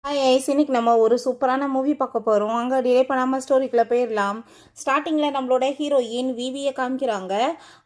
Hi ice, இன்னைக்கு நம்ம ஒரு சூப்பரான மூவி பார்க்க போகிறோம். அங்கே டிலே பண்ணாமல் ஸ்டோரிக்குள்ளே போயிடலாம். ஸ்டார்டிங்கில் நம்மளோட ஹீரோயின் விவியை காமிக்கிறாங்க.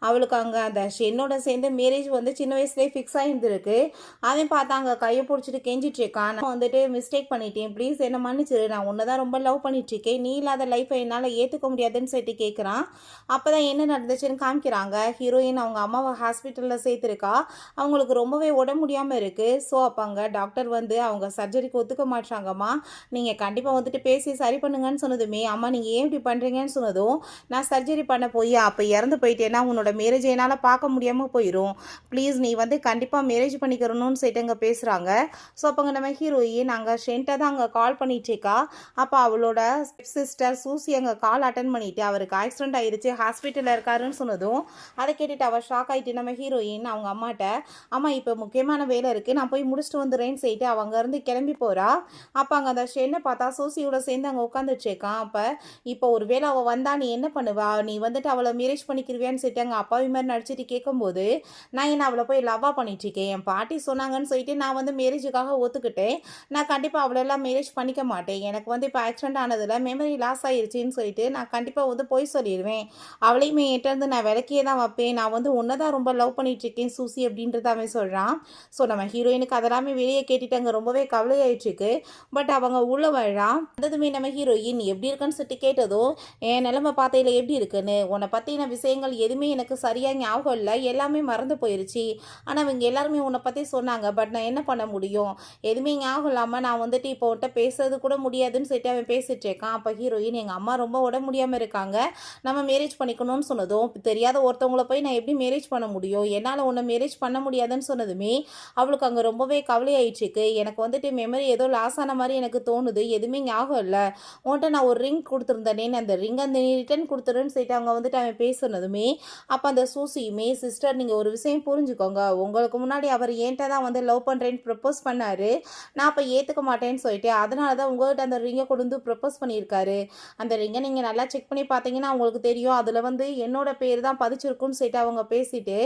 அவளுக்கு அங்கே அந்த ஷென்னோட சேர்ந்து மேரேஜ் வந்து சின்ன வயசுலேயே ஃபிக்ஸ் ஆகிருந்துருக்கு. அதையும் பார்த்தா அங்கே கையை பிடிச்சிட்டு கெஞ்சிட்டு இருக்கான். நான் வந்துட்டு மிஸ்டேக் பண்ணிட்டேன், ப்ளீஸ் என்ன மன்னிச்சிரு, நான் ஒன்று தான் ரொம்ப லவ் பண்ணிட்டுருக்கேன், நீ இல்லாத லைஃப்பை என்னால் ஏற்றுக்க முடியாதுன்னு சொல்லிட்டு கேட்குறான். அப்போ தான் என்ன நடந்துச்சுன்னு காமிக்கிறாங்க. ஹீரோயின் அவங்க அம்மாவை ஹாஸ்பிட்டலில் சேர்த்துருக்கா. அவங்களுக்கு ரொம்பவே உடம்பு முடியாமல் இருக்குது. ஸோ அப்போ அங்கே டாக்டர் வந்து அவங்க சர்ஜரிக்கு ஒத்துக்க மாட்டாங்கம்மா, நீங்கள் கண்டிப்பாக வந்துட்டு பேசி சரி பண்ணுங்கன்னு சொன்னதுமே, அம்மா நீங்கள் ஏன் இப்படி பண்ணுறீங்கன்னு சொன்னதும், நான் சர்ஜரி பண்ண போய் அப்போ இறந்து போயிட்டேன்னா உன்னோட மேரேஜ் என்னால் பார்க்க முடியாமல் போயிடும், ப்ளீஸ் நீ வந்து கண்டிப்பாக மேரேஜ் பண்ணிக்கிறணும்னு சொல்லிட்டு அங்கே பேசுகிறாங்க. ஸோ அப்போங்க நம்ம ஹீரோயின் அங்கே ஷென்ட்டை தான் அங்கே கால் பண்ணிட்டுருக்கா. அப்போ அவளோட சிஸ்டர் சூசி அங்கே கால் அட்டன் பண்ணிவிட்டு அவருக்கு ஆக்சிடென்ட் ஆயிடுச்சு, ஹாஸ்பிட்டலில் இருக்காருன்னு சொன்னதும் அதை கேட்டுட்டு அவள் ஷாக் ஆகிட்டு நம்ம ஹீரோயின் அவங்க அம்மாட்ட, அம்மா இப்போ முக்கியமான வேலை இருக்குது, நான் போய் முடிச்சுட்டு வந்துடுறேன்னு சொல்லிட்டு அவங்க இருந்து கிளம்பி போகிறா. அப்போ அங்கே அந்த ஷென்னை பார்த்தா சூசியோட சேர்ந்து அங்கே உட்காந்துட்ருக்கான். அப்போ இப்போ ஒரு வேளை அவள் வந்தா நீ என்ன பண்ணுவா, நீ வந்துட்டு அவளை மேரேஜ் பண்ணிக்கிருவியான்னு சொல்லிட்டு அங்கே அப்பாவி மாதிரி நடிச்சிட்டு கேட்கும்போது, நான் என்ன அவளை போய் லவ்வாக பண்ணிட்டுருக்கேன், என் பாட்டி சொன்னாங்கன்னு சொல்லிட்டு நான் வந்து மேரேஜுக்காக ஒத்துக்கிட்டேன், நான் கண்டிப்பாக அவளெல்லாம் மேரேஜ் பண்ணிக்க மாட்டேன், எனக்கு வந்து இப்போ ஆக்சிடென்ட் ஆனதில் மெமரி லாஸ் ஆகிருச்சின்னு சொல்லிட்டு நான் கண்டிப்பாக வந்து போய் சொல்லிடுவேன், அவளையுமே என்கிட்ட நான் விளக்கியே தான் வைப்பேன், நான் வந்து ஒன்றை தான் ரொம்ப லவ் பண்ணிட்டுருக்கேன் சூசி அப்படின்றத அவன் சொல்கிறான். ஸோ நம்ம ஹீரோயினுக்கு அதெல்லாமே வெளியே கேட்டுட்டு அங்கே ரொம்பவே கவலையாயிட்டுருக்கு. பட் அவங்க உள்ள வழா வந்ததுமே நம்ம ஹீரோயின் எப்படி இருக்குன்னு சொல்லிட்டு கேட்டதும், என் நிலைமை பார்த்தையில எப்படி இருக்குன்னு, உன்னை பற்றின விஷயங்கள் எதுவுமே எனக்கு சரியாக ஞாபகம் இல்லை, எல்லாமே மறந்து போயிடுச்சு, ஆனால் அவங்க எல்லாருமே உன்னை பற்றி சொன்னாங்க, பட் நான் என்ன பண்ண முடியும், எதுவுமே ஞாபகம் இல்லாமல் நான் வந்துட்டு இப்போ உன்ட்ட பேசுறது கூட முடியாதுன்னு சொல்லிட்டு அவன் பேசிட்டு இருக்கான். அப்போ ஹீரோயின் எங்கள் அம்மா ரொம்ப உடம்பு முடியாமல் இருக்காங்க, நம்ம மேரேஜ் பண்ணிக்கணும்னு சொன்னதும், தெரியாத ஒருத்தவங்களை போய் நான் எப்படி மேரேஜ் பண்ண முடியும், என்னால் உன்னை மேரேஜ் பண்ண முடியாதுன்னு சொன்னதுமே அவளுக்கு அங்கே ரொம்பவே கவலையாயிடுச்சுக்கு. எனக்கு வந்துட்டு மெமரி ஏதோ லாஸ் ஆன மாதிரி எனக்கு தோணுது, எதுவுமே ஞாபகம் இல்லை, உன்ட்ட நான் ஒரு ரிங் கொடுத்துருந்தேனே, அந்த ரிங் அந்த ரிட்டர்ன் கொடுத்துருன்னு சொல்லிட்டு அவங்க வந்துட்டு அவன் பேசுனதுமே, அப்போ அந்த சூசியுமே, சிஸ்டர் நீங்கள் ஒரு விஷயம் புரிஞ்சுக்கோங்க, உங்களுக்கு முன்னாடி அவர் என்கிட்ட தான் வந்து லவ் பண்ணுறேன்னு ப்ரப்போஸ் பண்ணார், நான் அப்போ ஏற்றுக்க மாட்டேன்னு சொல்லிட்டு அதனால தான் உங்கள்கிட்ட அந்த ரிங்கை கொண்டு வந்து ப்ரப்போஸ் பண்ணியிருக்காரு, அந்த ரிங்கை நீங்கள் நல்லா செக் பண்ணி பார்த்தீங்கன்னா உங்களுக்கு தெரியும், அதில் வந்து என்னோட பேர் தான் பதிச்சிருக்குன்னு சொல்லிட்டு அவங்க பேசிட்டு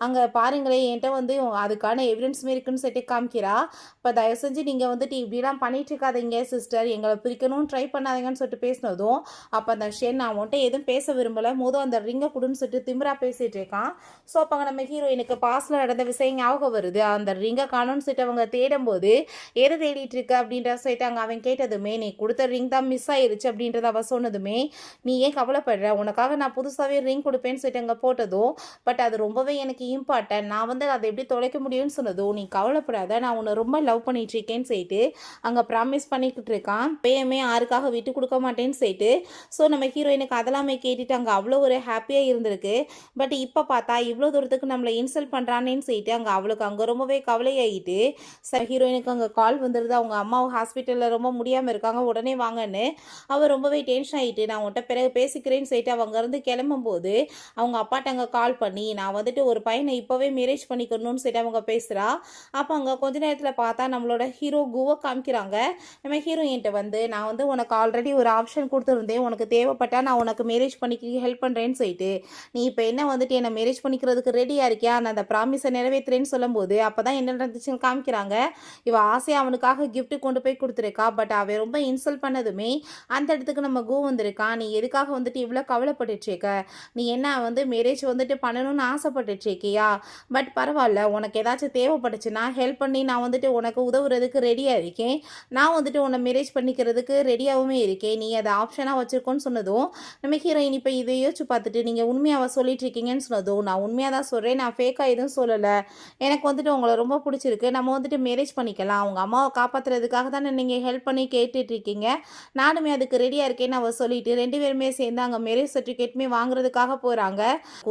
அங்கே பாருங்களேன் என்கிட்ட வந்து அதுக்கான எவிடன்ஸுமே இருக்குன்னு சொல்லிட்டு காமிக்கிறா. இப்போ தயவு செஞ்சு நீங்கள் வந்துட்டு இப்படிலாம் பண்ணிட்டு இருக்காதீங்க சிஸ்டர், எங்களை பிரிக்கணும்னு ட்ரை பண்ணாதீங்கன்னு சொல்லிட்டு பேசினதும், அப்போ அந்த ஷென் நான் உன்ட்ட எதுவும் பேச விரும்பலை, மொதல் அந்த ரிங்கை கொடுன்னு சொல்லிட்டு திமிரா பேசிகிட்டு இருக்கான். ஸோ அப்போ நம்ம ஹீரோயினுக்கு பாஸ்டில் நடந்த விஷயம் ஞாபகம் வருது, அந்த ரிங்கை காணும்னு சொல்லிட்டு அவங்க தேடும்போது எது தேடிட்டு இருக்க அப்படின்ற சொல்லிட்டு அங்கே அவன் கேட்டதுமே, நீ கொடுத்த ரிங் தான் மிஸ் ஆயிருச்சு அப்படின்றத அவள் சொன்னதுமே, நீ ஏன் கவலைப்படுற, உனக்காக நான் புதுசாகவே ரிங் கொடுப்பேன்னு சொல்லிட்டு அங்கே போட்டதும், பட் அது ரொம்பவே எனக்கு இம்பார்ட்டன்ட், நான் வந்து அதை எப்படி தொலைக்க முடியும்னு சொன்னதும், நீ கவலைப்படாத நான் உன்னை ரொம்ப லவ் பண்ணிட்டு இருக்கேன்னு சொல்லிட்டு அங்கே ப்ராமிஸ் பண்ணிக்கிட்டு இருக்கான், பேயுமே யாருக்காக விட்டு கொடுக்க மாட்டேன்னு சொல்லிட்டு. ஸோ நம்ம ஹீரோயினுக்கு அதெல்லாமே கேட்டுட்டு அங்கே அவ்வளோ ஒரு ஹாப்பியாக இருந்திருக்கு. பட் இப்போ பார்த்தா இவ்வளோ தூரத்துக்கு நம்மளை இன்சல்ட் பண்ணுறானேன்னு சொல்லிட்டு அங்கே அவளுக்கு அங்கே ரொம்பவே கவலையாகிட்டு ஹீரோயினுக்கு அங்கே கால் வந்துடுது, அவங்க அம்மாவும் ஹாஸ்பிட்டலில் ரொம்ப முடியாமல் இருக்காங்க, உடனே வாங்கன்னு. அவள் ரொம்பவே டென்ஷன் ஆகிட்டு நான் உன்ட்ட பிறகு பேசிக்கிறேன்னு சொல்லிட்டு அவங்க இருந்து கிளம்பும்போது அவங்க அப்பாட்ட அங்கே கால் பண்ணி நான் வந்துட்டு ஒரு பையனை இப்போவே மேரேஜ் பண்ணிக்கணும்னு சொல்லிட்டு அவங்க பேசுகிறா. அப்போ அங்கே கொஞ்ச நேரத்தில் பார்த்தா நம்மளோட ஹீரோ குவை காமிக்கிறாங்க. நம்ம ஹீரோயின்ட்ட வந்து நான் வந்து உனக்கு ஆல்ரெடி ஒரு ஆப்ஷன் கொடுத்துருந்தேன், உனக்கு தேவைப்பட்டா நான் உனக்கு மேரேஜ் பண்ணிக்க ஹெல்ப் பண்ணுறேன்னு சொல்லிட்டு, நீ இப்போ என்ன வந்துட்டு என்னை மேரேஜ் பண்ணிக்கிறதுக்கு ரெடியாக இருக்கியா, நான் அந்த ப்ராமிஸை நிறைவேற்றுறேன்னு சொல்லும்போது அப்போ தான் என்ன நடந்துச்சுன்னு காமிக்கிறாங்க. இவ ஆசையாக அவனுக்காக கிஃப்ட் கொண்டு போய் கொடுத்துருக்கா. பட் அவன் ரொம்ப இன்சல்ட் பண்ணதுமே அந்த இடத்துக்கு நம்ம கோ வந்திருக்கான், நீ எதுக்காக வந்துட்டு இவ்வளோ கவலைப்பட்டுட்ருக்க, நீ என்ன வந்து மேரேஜ் வந்துட்டு பண்ணணும்னு ஆசைப்பட்டுட்ருக்கியா, பட் பரவாயில்ல உனக்கு ஏதாச்சும் தேவைப்பட்டுச்சுன்னா ஹெல்ப் பண்ணி நான் வந்துட்டு உனக்கு உதவுறதுக்கு ரெடியாக இருக்கேன், நான் வந்துட்டு உன்னை மேரேஜ் பண்ணிக்கிறதுக்கு ரெடியாகவுமே இருக்கேன், நீ அதை ஆப்ஷனாக வச்சுருக்கோன்னு சொன்னதும் நம்ம ஹீரோயின் இப்போ இதை யோசிச்சு பார்த்துட்டு நீங்கள் உண்மையாக சொல்லிட்டு இருக்கீங்கன்னு சொன்னதும், நான் உண்மையாக தான் சொல்கிறேன், நான் ஃபேக்காக எதுவும் சொல்லலை, எனக்கு வந்துட்டு உங்களை ரொம்ப பிடிச்சிருக்கு, நம்ம வந்துட்டு மேரேஜ் பண்ணிக்கலாம், அவங்க அம்மாவை காப்பாற்றுறதுக்காக தானே நீங்கள் ஹெல்ப் பண்ணி கேட்டுட்ருக்கீங்க, நானுமே அதுக்கு ரெடியாக இருக்கேன்னு அவள் சொல்லிட்டு 2 பேருமே சேர்ந்து அங்கே மேரேஜ் சர்டிஃபிகேட்டுமே வாங்குறதுக்காக போகிறாங்க.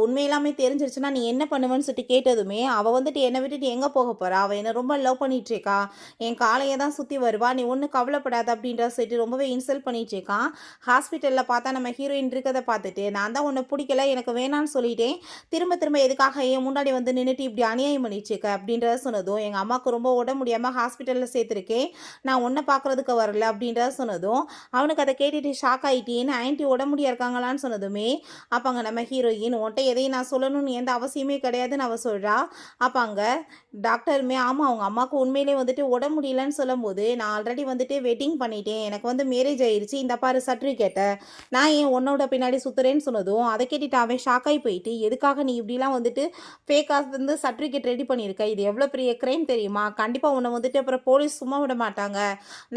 உண்மையெல்லாமே தெரிஞ்சிருச்சுன்னா நீ என்ன பண்ணுவேன்னு சொல்லிட்டு கேட்டதுமே அவள் வந்துட்டு என்னை விட்டுட்டு எங்கே போக போகிறா, அவள் என்னை ரொம்ப லவ் பண்ணிகிட்ருக்கா, என் காலையை தான் சுற்றி வருவா, நீ ஒன்றும் கவலைப்படாத அப்படின்ற சொல்லிட்டு ரொம்பவே இன்சல்ட் பண்ணிகிட்ருக்கான். ஹாஸ்பிட்டலில் பார்த்தா நம்ம ஹீரோயின் இருக்கிறத பார்த்துட்டு நான் தான் உன்னை பிடிக்கல எனக்கு வேணான்னு சொல்லிட்டேன், திரும்ப திரும்ப எதுக்காக என் முன்னாடி வந்து நின்றுட்டு இப்படி அநியாயம் பண்ணிட்டுருக்க அப்படின்றத சொன்னதும், எங்கள் அம்மாவுக்கு ரொம்ப உடம்பு முடியாமல் ஹாஸ்பிட்டலில் சேர்த்துருக்கேன், நான் உன்னை பார்க்குறதுக்கு வரல அப்படின்றத சொன்னதும் அவனுக்கு அதை கேட்டுட்டு ஷாக் ஆகிட்டேன்னு ஆன்ட்டி உடம்புடியாக இருக்காங்களான்னு சொன்னதுமே அப்போ அங்கே நம்ம ஹீரோயின் உன்ட்ட எதையும் நான் சொல்லணும்னு எந்த அவசியமே கிடையாதுன்னு அவள் சொல்கிறா. அப்போ அங்கே டாக்டருமே ஆமாம் அவங்க அம்மாவுக்கு உண்மையிலே வந்துட்டு உடம்பு முடியலன்னு சொல்லும்போது சொல்லும்போது, நான் ஆல்ரெடி வந்துட்டு வெட்டிங் பண்ணிட்டேன். எனக்கு வந்து மேரேஜ் ஆயிருச்சு. இந்த பாரு சர்டிஃபிகேட்ட. நான் ஏன் உன்னோட பின்னாடி சுத்துறேன்னு சொன்னதும், அத கேட்டுட்டு அவன் ஷாக் ஆயி போயிட்டு, எதுக்காக நீ இப்படிலாம் வந்துட்டு ஃபேக்கா வந்து சர்டிஃபிகேட் ரெடி பண்ணியிருக்க? இது எவ்வளோ பெரிய கிரைம் தெரியுமா? கண்டிப்பா உன்ன வந்துட்டு அப்புறம் போலீஸ் சும்மா விட மாட்டாங்க.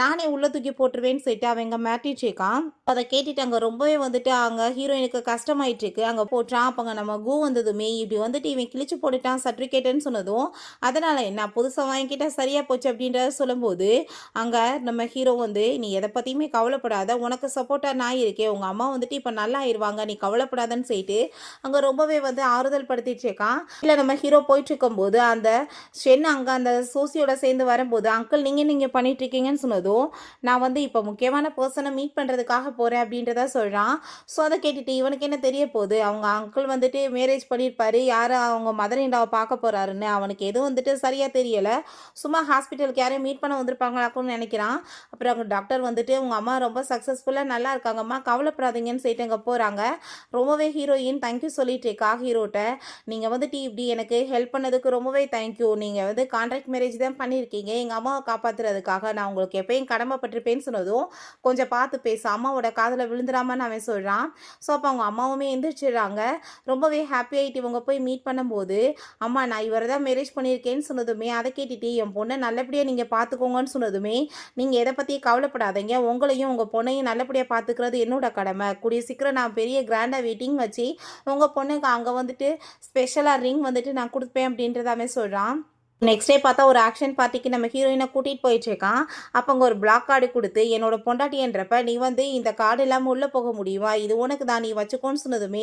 நானே உள்ள தூக்கி போட்டுருவேன்னு சொல்லிட்டு அவன் இங்க மிரட்டிட்டுருக்கான். அத கேட்டுட்டு அங்க ரொம்பவே வந்துட்டு அங்க ஹீரோயினுக்கு கஷ்டமாயிட்டுருக்கு. அங்க போட்றான். அப்ப அங்க நம்ம வந்ததுமே, இப்படி வந்துட்டு இவன் கிழிச்சு போட்டுட்டான் சர்டிஃபிகேட்டுன்னு சொன்னதும், அதனால என்ன புதுசா வாங்கிக்கிட்டா சரியா போச்சு அப்படின்றத சொல்லும்போது, அங்க நம்ம ஹீரோ வந்து, "நீ எத பத்தியுமே கவலைப்படாத. உனக்கு சப்போர்ட்டா நான் இருக்கேன். உங்க அம்மா வந்துட்டு இப்ப நல்லா ஆயிருவாங்க. நீ கவலைப்படாதன்னு" சொல்லிட்டு அங்க ரொம்பவே வந்து ஆறுதல் படுத்திட்டு இருக்கான். இல்ல நம்ம ஹீரோ போயிட்டு இருக்கும்போது, அந்த ஷென் அங்க அந்த சூசியோட சேர்ந்து வரும்போது, "அங்கிள் நீங்க பண்ணிட்டு இருக்கீங்கன்னு" சொன்னதும், "நான் வந்து இப்ப முக்கியமான பெர்சன மீட் பண்றதுக்காக போறேன்" அப்படின்றத சொல்றான். ஸோ அத கேட்டுட்டு இவனுக்கு என்ன தெரிய போகுது? அவங்க அங்கிள் வந்துட்டு மேரேஜ் பண்ணியிருப்பாரு. யார அவங்க மதர் இன் லாவ பார்க்க போறாருன்னு. அவனுக்கு எதுவும் வந்துட்டு சரியா தெரியல. சும்மா ஹாஸ்பிட்டலுக்கு யாரையும் மீட் பண்ண வந்திருப்பாங்களாக்கும்னு நெனைக்கிறான். அப்புறம் அங்க டாக்டர் வந்துட்டு, "உங்க அம்மா ரொம்ப சக்சஸ்ஃபுல்லா நல்லா இருக்காங்கம்மா. கவலைப்படாதீங்கன்னு" சொல்லிட்டு அங்க போறாங்க. ரொம்பவே ஹீரோயின் தேங்க்யூ சொல்லிட்டு இருக்கா ஹீரோட்ட. "நீங்க வந்துட்டு இப்படி எனக்கு ஹெல்ப் பண்ணதுக்கு ரொம்பவே தேங்க்யூ. நீங்க வந்து கான்ட்ராக்ட் மேரேஜ் தான் பண்ணியிருக்கீங்க. எங்க அம்மாவ காப்பாத்துறதுக்காக. நான் உங்களுக்கு எப்பயும் கடமைப்பட்டிருப்பேன்னு" சொன்னதும், "கொஞ்சம் பார்த்து பேசு. அம்மாவோட காதுல விழுந்துராமன்னு" அவன் சொல்றான். ஸோ அப்போ அவங்க அம்மாவுமே எந்திரிச்சிடுறாங்க. ரொம்பவே ஹாப்பி ஆயிட்டு இவங்க போய் மீட் பண்ணும்போது, "அம்மா நான் இவர தான் மேரேஜ் பண்ணியிருக்கேன்னு" சொன்னதுமே, அத கேட்டுட்டு, "என் பொண்ண நல்லபடியா நீங்க பார்த்துக்கோங்கன்னு" சொன்னதுமே, "நீங்க எத பத்தியும் கவலைப்படாதீங்க. உங்களையும் உங்க பொண்ணையும் நல்லபடியா பார்த்துக்கிறது என்னோட கடமை. கூடிய சீக்கிரம் நான் பெரிய கிராண்டா வெட்டிங் வச்சு, உங்க பொண்ணுக்கு அங்க வந்துட்டு ஸ்பெஷலா ரிங் வந்துட்டு நான் குடுப்பேன்" அப்படின்றத அவன் சொல்றான். நெக்ஸ்ட் டே பார்த்தா ஒரு ஆக்ஷன் பார்ட்டிக்கு நம்ம ஹீரோயின கூட்டிட்டு போயிட்டுருக்கான். அப்ப அங்க ஒரு பிளாக் கார்டு குடுத்து, "என்னோட பொண்டாட்டின்றப்ப நீ வந்து இந்த கார்டு இல்லாம உள்ள போக முடியுமா? இது உனக்கு தான் நீ வச்சுக்கோன்னு" சொன்னதுமே,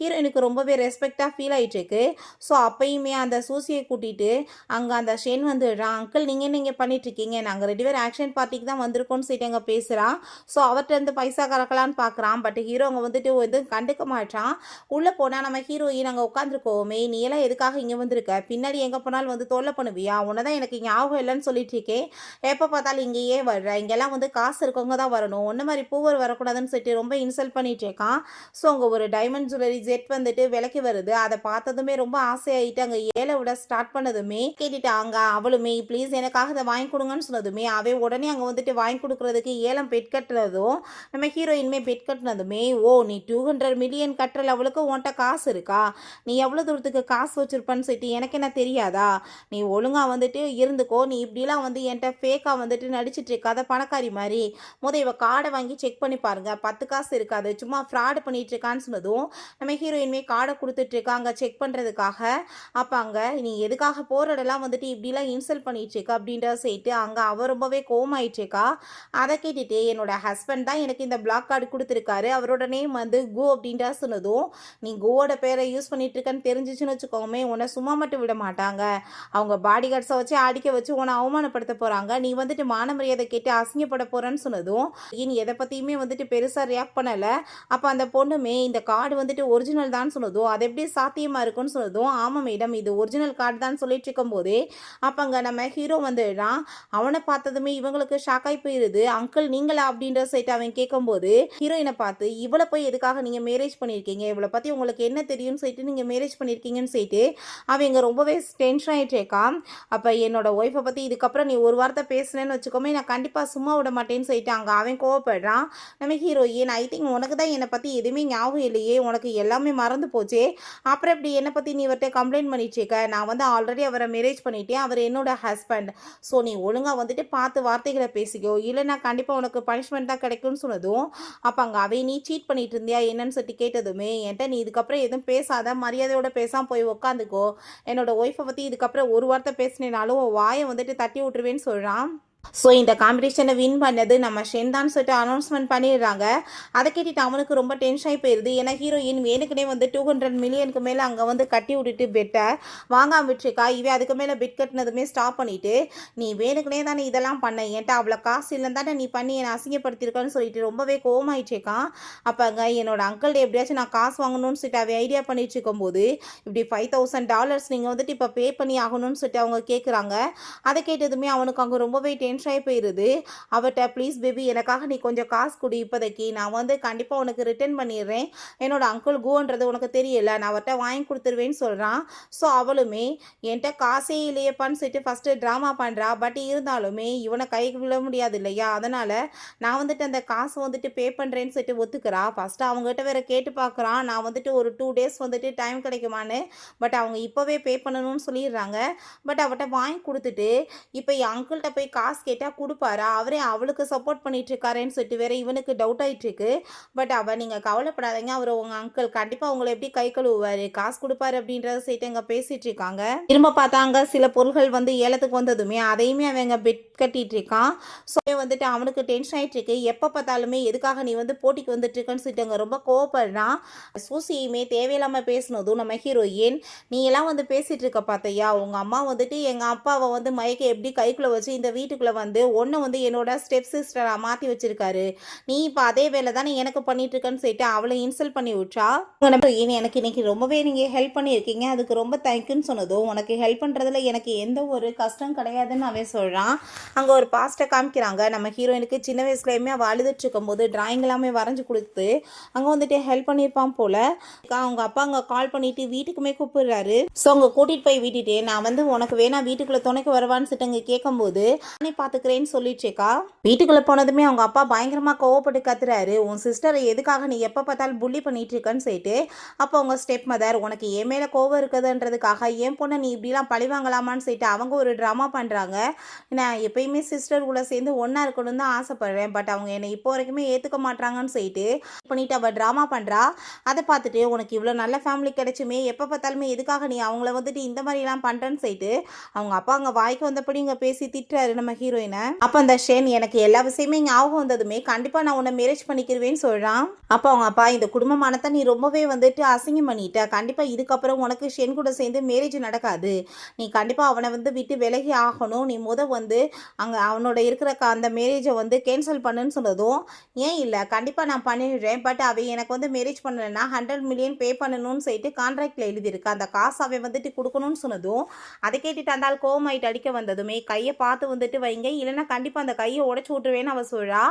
ஹீரோயினுக்கு ரொம்பவே ரெஸ்பெக்ட்டா ஃபீல் ஆயிட்டுருக்கு. ஸோ அப்பயுமே அந்த சூசிய கூட்டிட்டு அங்க அந்த ஷென் வந்துடுறான். "அங்கிள் நீங்க என்ன இங்க பண்ணிட்டுருக்கீங்க? நாங்க 2 பேரும் ஆக்ஷன் பார்ட்டிக்கு தான் வந்திருக்கோம்னு" சொல்லிட்டு அங்க பேசுறான். ஸோ அவர்ட்டருந்து பைசா கறக்கலான்னு பார்க்குறான். பட் ஹீரோ அங்க வந்துட்டு எதுவும் கண்டுக்க மாட்றான். உள்ள போனா நம்ம ஹீரோயின் அங்க உட்காந்துருக்கோமே, "நீ எல்லாம் எதுக்காக இங்க வந்திருக்க? பின்னாடி எங்க போனாலும் வந்து தொல்ல பண்ணுவியா? உன்ன தான் எனக்கு ஞாபகம் இல்லன்னு சொல்லிட்டு இருக்கேன். எப்ப பார்த்தாலும் இங்கேயே வர்ற. இங்கெல்லாம் வந்து காசு இருக்கவங்க தான் வரணும். உன்ன மாரி பூவர் வரக்கூடாதுன்னு" சொல்லிட்டு ரொம்ப இன்சல்ட் பண்ணிட்டு இருக்கான். ஸோ அங்க ஒரு டைமண்ட் ஜுவல்லரி செட் வந்துட்டு விலைக்கு வருது. அத பார்த்ததுமே ரொம்ப ஆசையாயிட்டு அங்க ஏல விட ஸ்டார்ட் பண்ணதுமே கேட்டுட்டு அங்க அவளுமே, "ப்ளீஸ் எனக்காக இத வாங்கி குடுங்கன்னு" சொன்னதுமே, அவன் உடனே அங்க வந்துட்டு வாங்கி குடுக்குறதுக்கு ஏலம் பெட் கட்டுறதும், நம்ம ஹீரோயினுமே பெட் கட்டுனதுமே, "ஓ! நீ 200 மில்லியன் கட்டுற லெவலுக்கு உன்ட்ட காசு இருக்கா? நீ எவ்வளோ தூரத்துக்கு காசு வச்சிருப்பன்னு சொல்லிட்டு எனக்கு என்ன தெரியாதா? நீ ஒழுங்கா வந்துட்டு இருந்துக்கோ. நீ இப்படிலாம் வந்து என்ட்ட ஃபேக்கா வந்துட்டு நடிச்சிட்டு இருக்காத பணக்காரி மாரி. இவ கார்ட வாங்கி செக் பண்ணி பாருங்க. 10 காசு இருக்காது. சும்மா ஃப்ராட் பண்ணிட்டு இருக்கான்னு" சொன்னதும், நம்ம ஹீரோயினுமே கார்ட குடுத்துட்டு இருக்கா அங்க செக் பண்றதுக்காக. அப்ப அங்க, "நீ எதுக்காக போற இடம்லாம் வந்துட்டு இப்படிலாம் இன்சல்ட் பண்ணிட்டு இருக்க" அப்படின்றத சொல்லிட்டு அங்க அவ ரொம்பவே கோவமாயிட்டு இருக்கா. அத கேட்டுட்டு, "என்னோட ஹஸ்பண்ட் தான் எனக்கு இந்த பிளாக் கார்டு குடுத்துருக்காரு. அவரோட நேம் வந்து கோ" அப்படின்றத சொன்னதும், "நீ கோவோட பேர யூஸ் பண்ணிட்டு இருக்கன்னு தெரிஞ்சுச்சுன்னு வச்சுக்கோமே, உன்ன சும்மா மட்டும் விட மாட்டாங்க. அவங்க பாடி கார்ட்ஸ வச்சு அடிக்க வச்சு உன்னை அவமானப்படுத்த போறாங்க. நீ வந்துட்டு மான மரியாதை கேட்டு அசிங்கப்பட போறன்னு" சொன்னதும், இனி எத பத்தியுமே வந்துட்டு பெருசா ரியாக்ட் பண்ணல. அப்ப அந்த பொண்ணுமே, "இந்த கார்டு வந்துட்டு ஒரிஜினல் தான்" சொன்னதும், "அது எப்படி சாத்தியமா இருக்குன்னு" சொன்னதும், "ஆமா மேடம் இது ஒரிஜினல் கார்டு தான்" சொல்லிட்டு இருக்கும்போதே, அப்ப அங்க நம்ம ஹீரோ வந்துடுறான். அவன பார்த்ததுமே இவங்களுக்கு ஷாக் ஆயி போயிருது. "அங்கிள் நீங்களா?" அப்படின்ற சொல்லிட்டு அவன் கேட்கும்போது, ஹீரோயின பார்த்து, "இவள போய் எதுக்காக நீங்க மேரேஜ் பண்ணியிருக்கீங்க? இவள பத்தி உங்களுக்கு என்ன தெரியும்னு சொல்லிட்டு நீங்க மேரேஜ் பண்ணியிருக்கீங்கன்னு" சொல்லிட்டு அவன் இங்க ரொம்பவே டென்ஷன் ஆயிட்டு இருக்கான். அப்ப, "என்னோட ஒய்ஃப பத்தி இதுக்கப்புறம் நீ ஒரு வார்த்தை பேசுனேன்னு வச்சுக்கோமே, நான் கண்டிப்பா சும்மா விட மாட்டேன்னு" சொல்லிட்டு அங்க அவன் கோவப்படுறான். நம்ம ஹீரோயின், "ஐ திங்க் உனக்கு தான் என்ன பத்தி எதுவுமே ஞாபகம் இல்லையே. உனக்கு எல்லாமே மறந்து போச்சே. அப்புறம் எப்படி என்ன பத்தி நீ இவர்ட்ட கம்ப்ளைண்ட் பண்ணிட்டு இருக்க? நான் வந்து ஆல்ரெடி அவர மேரேஜ் பண்ணிட்டேன். அவர் என்னோட ஹஸ்பண்ட். ஸோ நீ ஒழுங்கா வந்துட்டு பார்த்து வார்த்தைகள பேசிக்கோ. இல்லன்னா கண்டிப்பா உனக்கு பனிஷ்மெண்ட் தான் கிடைக்கும்னு" சொன்னதும், அப்ப அங்க அவன், "நீ சீட் பண்ணிட்டு இருந்தியா என்னன்னு" சொல்லிட்டு கேட்டதுமே, "என்ட்ட நீ இதுக்கப்புறம் எதுவும் பேசாத. மரியாதையோட பேசாம போய் உட்காந்துக்கோ. என்னோட ஒய்ஃப பத்தி இதுக்கப்புறம் ஒரு வார்த்தை பேசினேனாலும் உன் வாய வந்துட்டு தட்டி விட்டுருவேன்னு" சொல்றான். ஸோ இந்த காம்படிஷனை வின் பண்ணது நம்ம ஷென் தான் சொல்லிட்டு அனௌன்ஸ்மெண்ட் பண்ணிடுறாங்க. அதை கேட்டுட்டு அவனுக்கு ரொம்ப டென்ஷன் ஆகி போயிடுது. ஏன்னா ஹீரோயின் வேணுக்குனே வந்து 200 மில்லியனுக்கு மேலே அங்கே வந்து கட்டி விட்டுட்டு பெட்டை வாங்காம விட்டுருக்கா. இவன் அதுக்கு மேலே பெட் கட்டினதுமே ஸ்டாப் பண்ணிட்டு, "நீ வேணுக்குனே தானே இதெல்லாம் பண்ண, என்கிட்ட அவ்வளோ காசு இல்லைன்னு தானே நீ பண்ணி என்னை அசிங்கப்படுத்தியிருக்கான்னு" சொல்லிட்டு ரொம்பவே கோவமாயிட்டு இருக்கான். அப்போ அங்கே என்னோட அங்கிள்கிட்ட எப்படியாச்சும் நான் காசு வாங்கணும்னு சொல்லிட்டு அவன் ஐடியா பண்ணிட்டு இருக்கும்போது, இப்படி $5000 நீங்கள் வந்துட்டு இப்போ பே பண்ணி ஆகணும்னு சொல்லிட்டு அவங்க கேட்குறாங்க. அதை கேட்டதுமே அவனுக்கு அங்கே ரொம்பவே டென்ஷன் ஆகி போயிடுது. அவட்ட ப்ளீஸ் பேபி எனக்காக நீ கொஞ்சம் காசு கொடு இப்போதைக்கு, நான் வந்து கண்டிப்பாக உனக்கு ரிட்டர்ன் பண்ணிடுறேன், என்னோட அங்கிள் கோன்றது உனக்கு தெரியல, நான் அவர்கிட்ட வாங்கி கொடுத்துருவேன்னு சொல்கிறான். ஸோ அவளுமே என்கிட்ட காசே இல்லையப்பான்னு சொல்லிட்டு ஃபஸ்ட்டு ட்ராமா பண்ணுறா. பட் இருந்தாலுமே இவனை கைக்கு விழ முடியாது இல்லையா, அதனால் நான் வந்துட்டு அந்த காசு வந்துட்டு பே பண்ணுறேன்னு சொல்லிட்டு ஒத்துக்கிறா. ஃபஸ்ட்டு அவங்ககிட்ட வேற கேட்டு பார்க்குறான், நான் வந்துட்டு ஒரு 2 டேஸ் வந்துட்டு டைம் கிடைக்குமான்னு. பட் அவங்க இப்போவே பே பண்ணணும்னு சொல்லிடுறாங்க. பட் அவட்ட வாங்கி கொடுத்துட்டு இப்போ என் அங்கிள்கிட்ட போய் காசு கேட்டால் கொடுப்பாரா, அவரே அவளுக்கு சப்போர்ட் பண்ணிட்டு இருக்காருன்னு சொல்லிட்டு வேற இவனுக்கு டவுட் ஆகிட்டு இருக்கு. பட் அவள் நீங்கள் கவலைப்படாதீங்க, அவர் உங்கள் அங்கிள் கண்டிப்பாக உங்களை எப்படி கை கழுவுவார், காசு கொடுப்பாரு அப்படின்றத சேர்த்து இங்கே பேசிகிட்டு இருக்காங்க. திரும்ப பார்த்தாங்க சில பொருள்கள் வந்து ஏலத்துக்கு வந்ததுமே அதையுமே அவங்க பெட் கட்டிட்டு இருக்கான். ஸோ வந்துட்டு அவனுக்கு டென்ஷன் ஆகிட்டு இருக்கு. எப்போ பார்த்தாலுமே எதுக்காக நீ வந்து போட்டிக்கு வந்துட்டு இருக்கன்னு சொல்லிட்டு அங்கே ரொம்ப கோவப்படுறான். சூசியுமே தேவையில்லாமல் பேசினதும் நம்ம ஹீரோயின், நீ எல்லாம் வந்து பேசிகிட்டு இருக்க பார்த்தையா, உங்கள் அம்மா வந்துட்டு எங்கள் அப்பாவை வந்து மயக்க எப்படி கைக்குள்ளே வச்சு இந்த வீட்டுக்குள்ளே வந்து ஒன்று வந்து என்னோட ஸ்டெப் சிஸ்டராக மாற்றி வச்சிருக்காரு, நீ இப்போ அதே வேலை தானே எனக்கு பண்ணிட்டு இருக்கன்னு சொல்லிட்டு அவளை இன்சல்ட் பண்ணி விட்றா. எனக்கு இன்னைக்கு ரொம்பவே நீங்கள் ஹெல்ப் பண்ணியிருக்கீங்க, அதுக்கு ரொம்ப தேங்க்யூன்னு சொன்னதும் உனக்கு ஹெல்ப் பண்ணுறதுல எனக்கு எந்த ஒரு கஷ்டம் கிடையாதுன்னு அவன் சொல்கிறான். அங்கே ஒரு பாஸ்ட்டை காமிக்கிறாங்க. நம்ம ஹீரோயினுக்கு சின்ன வயசுலேயுமே அவள் அழுதுட்டு இருக்கும்போது டிராயிங் எல்லாமே வரைஞ்சி கொடுத்து அங்கே வந்துட்டு ஹெல்ப் பண்ணியிருப்பான் போல். அவங்க அப்பா அங்கே கால் பண்ணிட்டு வீட்டுக்குமே கூப்பிடுறாரு. ஸோ அங்கே கூட்டிகிட்டு போய் விட்டுட்டு நான் வந்து உனக்கு வேணா வீட்டுக்குள்ளே துணைக்கு வருவான்னு சொல்லிட்டு அங்கே கேட்கும்போது நானே பார்த்துக்கிறேன்னு சொல்லிட்டுருக்கா. வீட்டுக்குள்ளே போனதுமே அவங்க அப்பா பயங்கரமாக கோவப்பட்டு கத்துறாரு, உன் சிஸ்டரை எதுக்காக நீ எப்போ பார்த்தாலும் புள்ளி பண்ணிட்டு இருக்கன்னு சொல்லிட்டு. அப்போ அவங்க ஸ்டெப் மதர் உனக்கு என் மேலே கோவம் இருக்குதுன்றதுக்காக என் பொண்ணை நீ இப்படிலாம் பழி வாங்கலாமான்னு சொல்லிட்டு அவங்க ஒரு ட்ராமா பண்ணுறாங்க. நான் எப்பயுமே சிஸ்டர் கூட சேர்ந்து ஒன்றா இருக்கணும்னு தான் ஆசைப்படுறேன், பட் அவங்க என்னை இப்போ வரைக்குமே ஏற்றுக்க மாட்டாங்கன்னு சொல்லிட்டு பண்ணிட்டு அவள் ட்ராமா பண்ணுறா. அதை பார்த்துட்டு உனக்கு இவ்வளோ நல்ல ஃபேமிலி கிடைச்சுமே எப்போ பார்த்தாலுமே எதுக்காக நீ அவங்கள வந்துட்டு இந்த மாதிரிலாம் பண்ணுறேன்னு சொல்லிட்டு அவங்க அப்பா அங்கே வாய்க்கு வந்தபடி இங்கே பேசி திட்டுறாரு நம்ம ஹீரோயினை. அப்போ அந்த ஷேன் எனக்கு எல்லா விஷயமே ஞாபகம் வந்ததுமே கண்டிப்பாக நான் உன்னை மேரேஜ் பண்ணிக்கிறவேன்னு சொல்கிறான். அப்போ அவங்க அப்பா இந்த குடும்பமானத்தை நீ ரொம்பவே வந்துட்டு அசிங்கம் பண்ணிட்ட, கண்டிப்பாக இதுக்கப்புறம் உனக்கு ஷேன் கூட சேர்ந்து மேரேஜ் நடக்காது, நீ கண்டிப்பாக அவனை வந்து விட்டு விலகி ஆகணும், நீ வந்து அங்கே அவனோட இருக்கிற அந்த மேரேஜை வந்து கேன்சல் பண்ணுன்னு சொன்னதும் ஏன் இல்லை கண்டிப்பாக நான் பண்ணிடுறேன், பட் அவன் எனக்கு வந்து மேரேஜ் பண்ணலைன்னா 100 மில்லியன் பே பண்ணணும்னு சொல்லிட்டு கான்ட்ராக்டில் எழுதியிருக்கு, அந்த காசு அவன் வந்துட்டு கொடுக்கணும்னு சொன்னதும் அதை கேட்டுட்டு அந்த ஆள் கோவமாயிட்டு அடிக்க வந்ததுமே கையை பார்த்து வந்துட்டு வைங்க, இல்லைன்னா கண்டிப்பாக அந்த கையை உடச்சி விட்டுருவேன்னு அவள் சொல்கிறா.